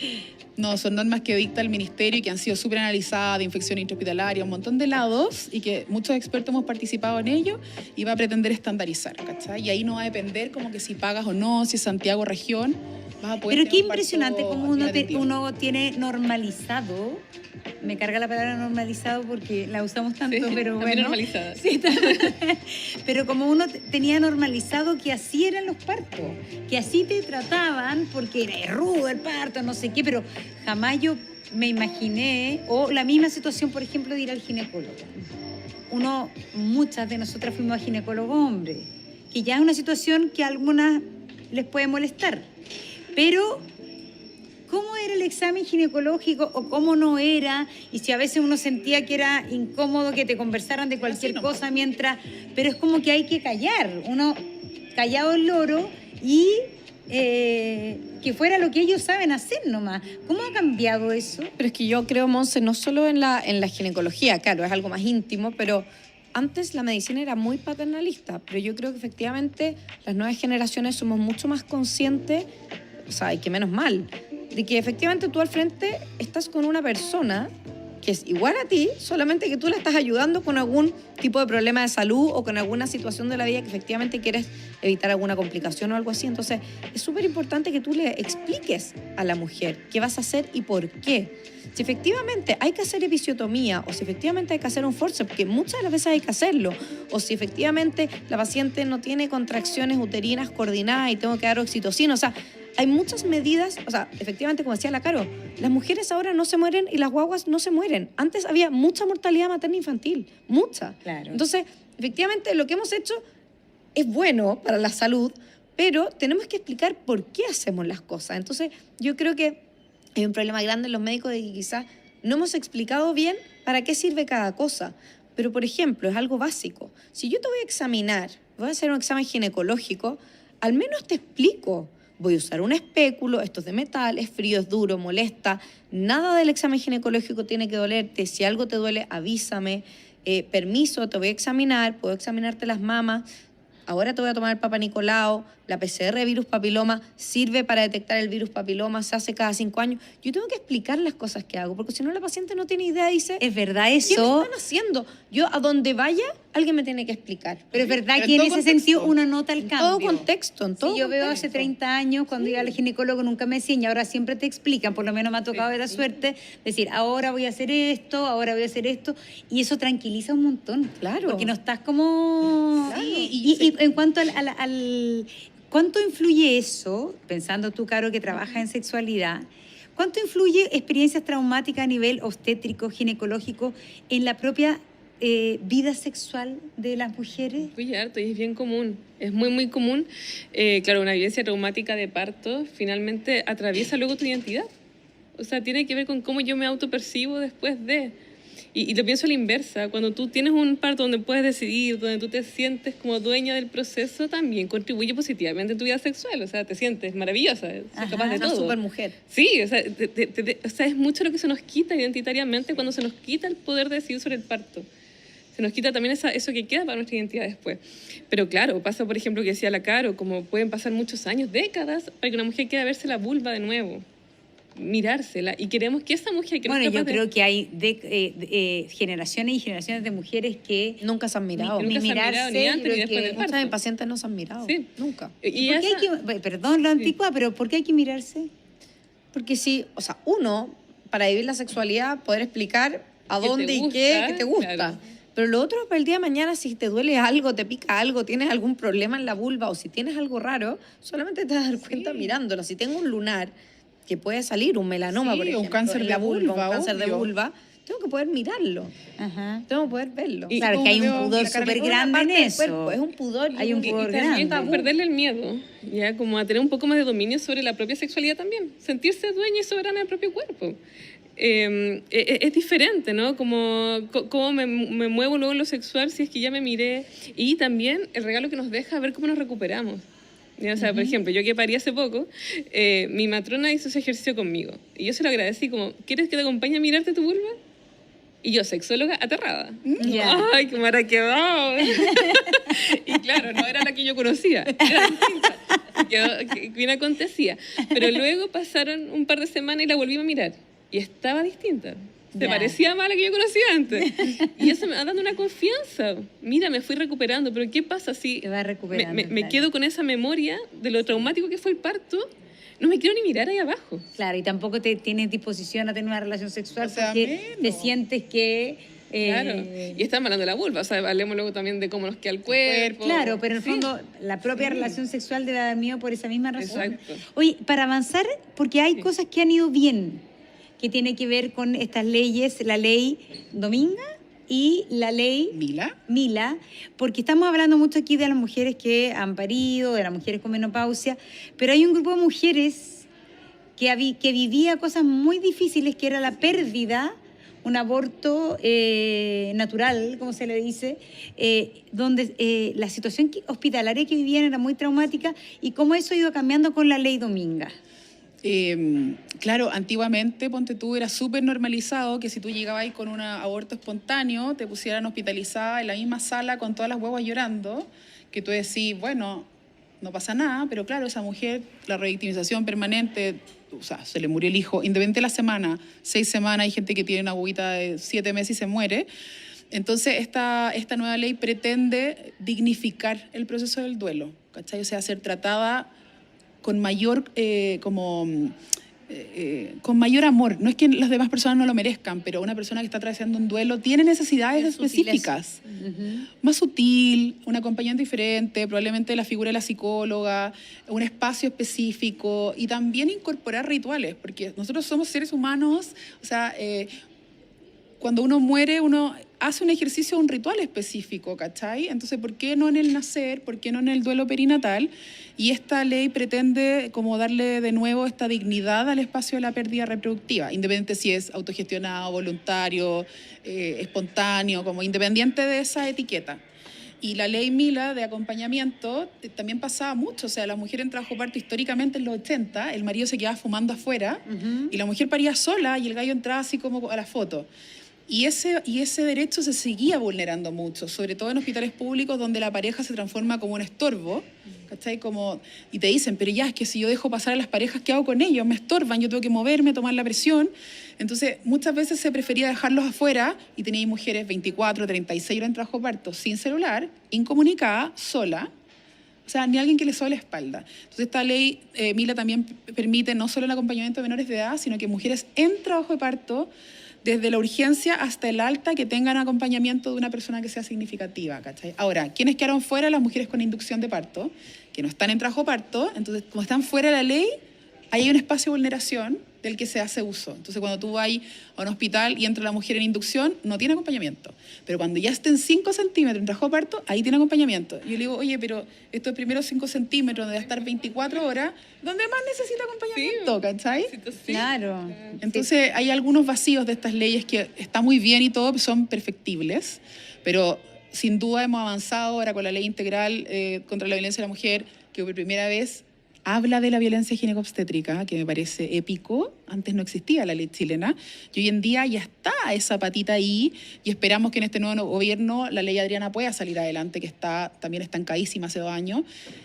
No, son normas que dicta el ministerio y que han sido súper analizadas, de infección intrahospitalaria, un montón de lados, y que muchos expertos hemos participado en ello, y va a pretender estandarizar, ¿cachai? Y ahí no va a depender como que si pagas o no, si es Santiago región, vas a poder... Pero qué impresionante cómo uno tiene normalizado, me carga la palabra normalizado porque la usamos tanto, sí, pero bueno. Normalizada. Sí, pero como uno tenía normalizado que así eran los partos, que así te trataban porque era rudo el parto, no sé qué, pero jamás yo me imaginé, o la misma situación, por ejemplo, de ir al ginecólogo. Muchas de nosotras fuimos a ginecólogo hombre, que ya es una situación que a algunas les puede molestar, pero ¿cómo era el examen ginecológico o cómo no era? Y si a veces uno sentía que era incómodo que te conversaran de cualquier cosa mientras... Pero es como que hay que callar, uno callado el loro y que fuera lo que ellos saben hacer nomás. ¿Cómo ha cambiado eso? Pero es que yo creo, Monse, no solo en la ginecología, claro, es algo más íntimo, pero antes la medicina era muy paternalista, pero yo creo que efectivamente las nuevas generaciones somos mucho más conscientes, o sea, y que menos mal, de que efectivamente tú al frente estás con una persona que es igual a ti, solamente que tú la estás ayudando con algún tipo de problema de salud o con alguna situación de la vida que efectivamente quieres evitar alguna complicación o algo así. Entonces, es súper importante que tú le expliques a la mujer qué vas a hacer y por qué. Si efectivamente hay que hacer episiotomía o si efectivamente hay que hacer un forceps, porque muchas de las veces hay que hacerlo, o si efectivamente la paciente no tiene contracciones uterinas coordinadas y tengo que dar oxitocina, o sea, hay muchas medidas, o sea, efectivamente, como decía la Caro, las mujeres ahora no se mueren y las guaguas no se mueren. Antes había mucha mortalidad materna infantil, mucha. Claro. Entonces, efectivamente, lo que hemos hecho es bueno para la salud, pero tenemos que explicar por qué hacemos las cosas. Entonces, yo creo que hay un problema grande en los médicos de que quizás no hemos explicado bien para qué sirve cada cosa. pero por ejemplo, es algo básico. Si yo te voy a examinar, voy a hacer un examen ginecológico, al menos te explico. Voy a usar un espéculo, esto es de metal, es frío, es duro, molesta. Nada del examen ginecológico tiene que dolerte. Si algo te duele, avísame. Permiso, te voy a examinar, puedo examinarte las mamas. Ahora te voy a tomar el Papa Nicolau, la PCR de virus papiloma sirve para detectar el virus papiloma, se hace cada 5 años. Yo tengo que explicar las cosas que hago, porque si no la paciente no tiene idea, dice, ¿Es verdad ¿qué me eso? están haciendo? Yo a donde vaya, alguien me tiene que explicar. Pero es verdad En que en todo ese contexto. sentido uno nota el En cambio. todo contexto, en todo Sí, yo veo contexto. hace 30 años, cuando iba al ginecólogo nunca me decían, y ahora siempre te explican, por lo menos me ha tocado de la suerte, decir, ahora voy a hacer esto, ahora voy a hacer esto, y eso tranquiliza un montón. Claro. Porque no estás como... Claro. Y en cuanto ¿cuánto influye eso, pensando tú, Caro, que trabajas en sexualidad, cuánto influye experiencias traumáticas a nivel obstétrico, ginecológico, en la propia vida sexual de las mujeres? Muy harto y es bien común, es muy, muy común. Claro, una vivencia traumática de parto finalmente atraviesa luego tu identidad. O sea, tiene que ver con cómo yo me autopercibo después de... Y lo pienso a la inversa, cuando tú tienes un parto donde puedes decidir, donde tú te sientes como dueña del proceso, también contribuye positivamente en tu vida sexual. O sea, te sientes maravillosa, eres capaz de Una todo. supermujer. Sí, o sea, o sea, es mucho lo que se nos quita identitariamente cuando se nos quita el poder de decidir sobre el parto. Se nos quita también eso que queda para nuestra identidad después. Pero claro, pasa, por ejemplo, que decía la Caro, como pueden pasar muchos años, décadas, para que una mujer quiera verse la vulva de nuevo, mirársela. Y queremos que esa mujer que no Bueno, es capaz yo creo que hay generaciones y generaciones de mujeres que Nunca se han mirado. Ni Nunca se han mirado, mirarse, ni antes creo ni después que- del Muchas de parto. mis pacientes no se han mirado. Sí. Nunca. Y ¿por qué esa- hay que, perdón lo antigua, pero ¿por qué hay que mirarse? Porque sí, o sea, uno, para vivir la sexualidad, poder explicar a ¿Qué te dónde y gusta? qué te gusta. Claro. Pero lo otro, para el día de mañana, si te duele algo, te pica algo, tienes algún problema en la vulva o si tienes algo raro, solamente te vas a dar cuenta mirándolo. Si tengo un lunar, que puede salir un melanoma, Sí, por un ejemplo, cáncer en de la vulva, vulva, un cáncer de obvio. vulva, tengo que poder mirarlo, Ajá. tengo que poder verlo. Y claro, que hay un veo pudor la cara de súper Una grande parte en del eso. cuerpo, es un pudor. Hay un Y pudor también grande. perderle el miedo, ya como a tener un poco más de dominio sobre la propia sexualidad también, sentirse dueña y soberana del propio cuerpo. Es diferente, ¿no? Como cómo me muevo luego en lo sexual si es que ya me miré. Y también el regalo que nos deja ver cómo nos recuperamos. ¿Ya? O sea, por ejemplo, yo que parí hace poco, mi matrona hizo ese ejercicio conmigo. Y yo se lo agradecí como, ¿quieres que te acompañe a mirarte tu vulva? Y yo, sexóloga, aterrada. Ya. ¡Ay, qué mara quedó! Y claro, no era la que yo conocía, era distinta. Que bien acontecía. Pero luego pasaron un par de semanas y la volví a mirar. Y estaba distinta. Se Ya. parecía más a la que yo conocía antes. Y eso me va dando una confianza. Mira, me fui recuperando. Pero ¿qué pasa si Te vas recuperando, me claro. quedo con esa memoria de lo traumático que fue el parto? No me quiero ni mirar ahí abajo. Claro, y tampoco te tienes disposición a tener una relación sexual O sea, porque te menos. sientes que... Claro. Y estamos hablando de la vulva. O sea, hablemos luego también de cómo nos queda el cuerpo. Claro, pero en el Sí. fondo la propia relación sexual debe dar miedo por esa misma razón. Exacto. Oye, para avanzar, porque hay Sí. cosas que han ido bien, que tiene que ver con estas leyes, la ley Dominga y la ley Mila, porque estamos hablando mucho aquí de las mujeres que han parido, de las mujeres con menopausia, pero hay un grupo de mujeres que vivía cosas muy difíciles, que era la pérdida, un aborto natural, como se le dice, donde la situación hospitalaria que vivían era muy traumática y cómo eso ha ido cambiando con la ley Dominga. Claro, antiguamente, ponte tú, era súper normalizado que si tú llegabas ahí con un aborto espontáneo, te pusieran hospitalizada en la misma sala con todas las guaguas llorando, que tú decís, bueno, no pasa nada, pero claro, esa mujer, la revictimización permanente, o sea, se le murió el hijo, independiente de la semana, 6 semanas, hay gente que tiene una guaguita de 7 meses y se muere. Entonces, esta nueva ley pretende dignificar el proceso del duelo, ¿cachai? O sea, ser tratada con mayor, con mayor amor. No es que las demás personas no lo merezcan, pero una persona que está atravesando un duelo tiene necesidades Es específicas. Más sutil, un acompañante diferente, probablemente la figura de la psicóloga, un espacio específico y también incorporar rituales, porque nosotros somos seres humanos, o sea, cuando uno muere, uno hace un ejercicio, un ritual específico, ¿cachai? Entonces, ¿por qué no en el nacer? ¿Por qué no en el duelo perinatal? Y esta ley pretende como darle de nuevo esta dignidad al espacio de la pérdida reproductiva, independiente si es autogestionado, voluntario, espontáneo, como independiente de esa etiqueta. Y la ley Mila de acompañamiento también pasaba mucho, o sea, la mujer en trabajo parto históricamente en los 80, el marido se quedaba fumando afuera y la mujer paría sola y el gallo entraba así como a la foto. Y ese derecho se seguía vulnerando mucho, sobre todo en hospitales públicos donde la pareja se transforma como un estorbo, ¿cachai? Y te dicen, pero ya, es que si yo dejo pasar a las parejas, ¿qué hago con ellos? Me estorban, yo tengo que moverme, tomar la presión. Entonces, muchas veces se prefería dejarlos afuera y tenéis mujeres 24, 36 horas en trabajo parto, sin celular, incomunicada, sola, o sea, ni alguien que le sobe la espalda. Entonces, esta ley, Mila, también permite no solo el acompañamiento de menores de edad, sino que mujeres en trabajo de parto, desde la urgencia hasta el alta, que tengan acompañamiento de una persona que sea significativa, ¿cachai? Ahora, ¿quiénes quedaron fuera? Las mujeres con inducción de parto, que no están en trabajo parto, entonces, como están fuera de la ley, ahí hay un espacio de vulneración del que se hace uso. Entonces, cuando tú vas a un hospital y entra la mujer en inducción, no tiene acompañamiento. Pero cuando ya estén 5 centímetros en trabajo de parto, ahí tiene acompañamiento. Y yo le digo, oye, pero estos primeros 5 centímetros de estar 24 horas, ¿dónde más necesita acompañamiento? ¿Cachai? Claro. Entonces, hay algunos vacíos de estas leyes que está muy bien y todo, son perfectibles, pero sin duda hemos avanzado ahora con la ley integral contra la violencia de la mujer, que por primera vez habla de la violencia ginecobstétrica, que me parece épico. Antes no existía la ley chilena y hoy en día ya está esa patita ahí y esperamos que en este nuevo gobierno la ley Adriana pueda salir adelante, que está también estancadísima hace 2 años,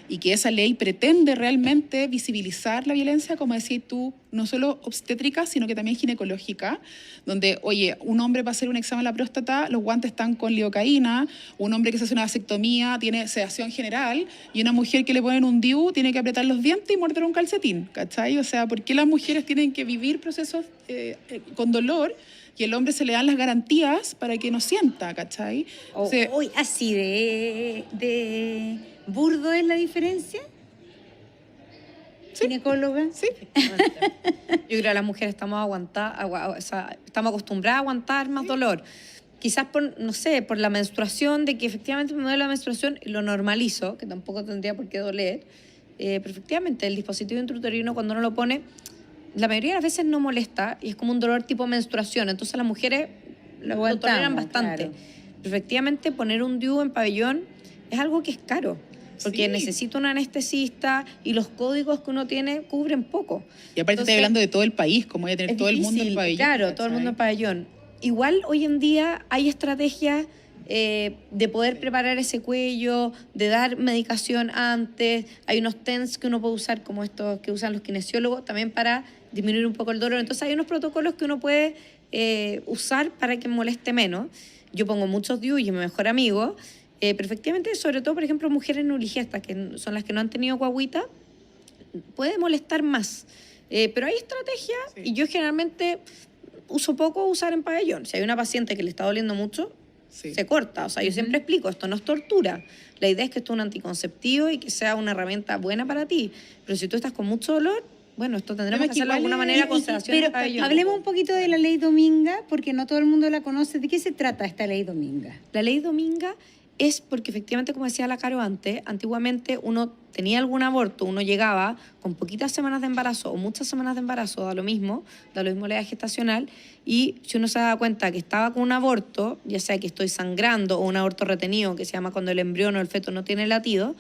y que esa ley pretende realmente visibilizar la violencia, como decías tú, no solo obstétrica, sino que también ginecológica, donde, oye, un hombre para hacer un examen a la próstata, los guantes están con lidocaína, un hombre que se hace una vasectomía tiene sedación general, y una mujer que le ponen un DIU tiene que apretar los dientes y morder un calcetín, ¿cachai? O sea, ¿por qué las mujeres tienen que vivir procesos con dolor y el hombre se le dan las garantías para que no sienta, ¿cachai? Así de burdo es la diferencia. Sí. ¿Ginecóloga? Sí. Yo creo que las mujeres estamos acostumbradas a aguantar más dolor. Quizás no sé, por la menstruación, de que efectivamente me duele la menstruación y lo normalizo, que tampoco tendría por qué doler. Pero efectivamente, el dispositivo intrauterino, cuando uno lo pone, la mayoría de las veces no molesta y es como un dolor tipo menstruación. Entonces las mujeres lo toleran bastante. Claro. Pero efectivamente, poner un DIU en pabellón es algo que es caro, porque necesita un anestesista y los códigos que uno tiene cubren poco. Y aparte estoy hablando de todo el país, como voy a tener todo el mundo en el pabellón. Claro, ¿cachai? todo el mundo en pabellón. Igual hoy en día hay estrategias de poder preparar ese cuello, de dar medicación antes. Hay unos TENS que uno puede usar, como estos que usan los kinesiólogos, también para disminuir un poco el dolor. Entonces hay unos protocolos que uno puede usar para que moleste menos. Yo pongo muchos DIU y es mi mejor amigo, pero efectivamente, sobre todo, por ejemplo, mujeres nuligestas, que son las que no han tenido guagüita, puede molestar más. Pero hay estrategias y yo generalmente uso poco usar en pabellón. Si hay una paciente que le está doliendo mucho, se corta. O sea, yo siempre explico, esto no es tortura. La idea es que esto es un anticonceptivo y que sea una herramienta buena para ti. Pero si tú estás con mucho dolor, bueno, esto tendremos que hacerlo de alguna manera con sedación de pabellón. Hablemos un poquito de la ley Dominga, porque no todo el mundo la conoce. ¿De qué se trata esta ley Dominga? La ley Dominga es porque efectivamente, como decía la Caro antes, antiguamente uno tenía algún aborto, uno llegaba con poquitas semanas de embarazo o muchas semanas de embarazo, da lo mismo la edad gestacional, y si uno se da cuenta que estaba con un aborto, ya sea que estoy sangrando o un aborto retenido, que se llama cuando el embrión o el feto no tiene latido,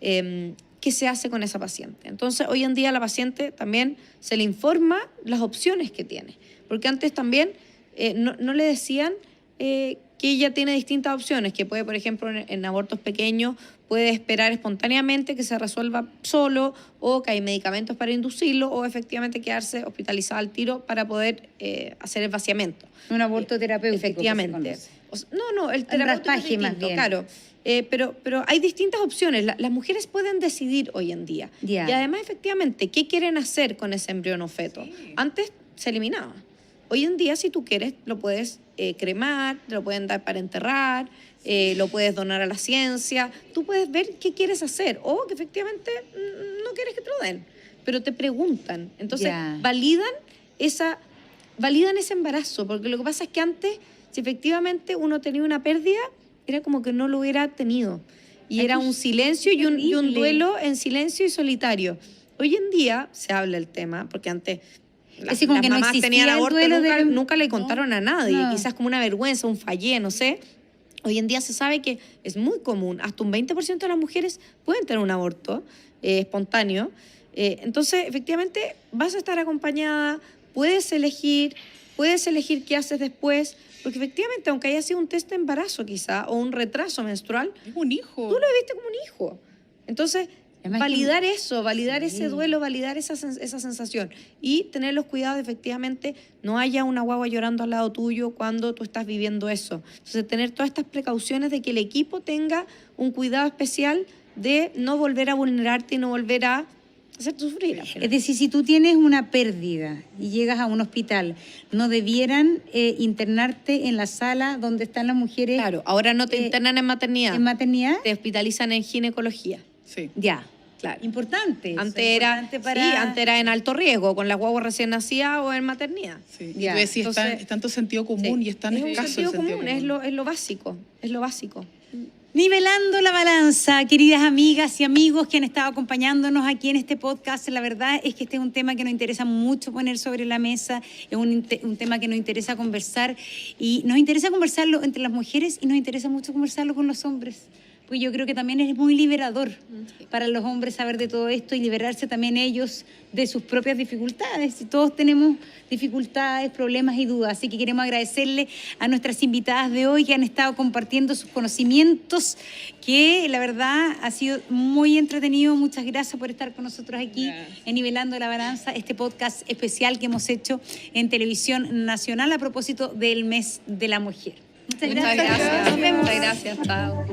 ¿qué se hace con esa paciente? Entonces, hoy en día a la paciente también se le informa las opciones que tiene, porque antes también no le decían que ella tiene distintas opciones, que puede, por ejemplo, en abortos pequeños, puede esperar espontáneamente que se resuelva solo, o que hay medicamentos para inducirlo, o efectivamente quedarse hospitalizada al tiro para poder hacer el vaciamiento. Un aborto terapéutico. Efectivamente. No, el terapéutico es distinto, claro. Pero hay distintas opciones. Las mujeres pueden decidir hoy en día. Yeah. Y además, efectivamente, ¿qué quieren hacer con ese embrión o feto? Antes se eliminaba. Hoy en día, si tú quieres, lo puedes cremar, te lo pueden dar para enterrar, lo puedes donar a la ciencia. Tú puedes ver qué quieres hacer o que efectivamente no quieres que te lo den, pero te preguntan. Entonces, validan ese embarazo, porque lo que pasa es que antes si efectivamente uno tenía una pérdida, era como que no lo hubiera tenido. Y era un silencio y un duelo en silencio y solitario. Hoy en día se habla el tema, porque antes las mamás tenían aborto, nunca le contaron a nadie, quizás como una vergüenza, un fallé, no sé. Hoy en día se sabe que es muy común, hasta un 20% de las mujeres pueden tener un aborto espontáneo. Entonces, efectivamente, vas a estar acompañada, puedes elegir qué haces después, porque efectivamente, aunque haya sido un test de embarazo quizá, o un retraso menstrual, es un hijo. Tú lo viste como un hijo. Entonces, validar eso, validar ese duelo, validar esa sensación y tener los cuidados de efectivamente no haya una guagua llorando al lado tuyo cuando tú estás viviendo eso. Entonces, tener todas estas precauciones de que el equipo tenga un cuidado especial de no volver a vulnerarte y no volver a hacerte sufrir. Es decir, si tú tienes una pérdida y llegas a un hospital, no debieran internarte en la sala donde están las mujeres. Claro, ahora no te internan en maternidad. ¿En maternidad? Te hospitalizan en ginecología. Sí. Ya. Claro. Importante. Antes era en alto riesgo, con las guaguas recién nacidas o en maternidad. Sí. Y tú decís, es tanto sentido común y es tan escaso el sentido común. Es lo básico, es lo básico. Nivelando la balanza, queridas amigas y amigos que han estado acompañándonos aquí en este podcast. La verdad es que este es un tema que nos interesa mucho poner sobre la mesa, es un tema que nos interesa conversar y nos interesa conversarlo entre las mujeres y nos interesa mucho conversarlo con los hombres. Pues yo creo que también es muy liberador para los hombres saber de todo esto y liberarse también ellos de sus propias dificultades. Y todos tenemos dificultades, problemas y dudas. Así que queremos agradecerle a nuestras invitadas de hoy que han estado compartiendo sus conocimientos, que la verdad ha sido muy entretenido. Muchas gracias por estar con nosotros aquí en Nivelando la Balanza, este podcast especial que hemos hecho en Televisión Nacional a propósito del Mes de la Mujer. Muchas gracias. Muchas gracias. Chao.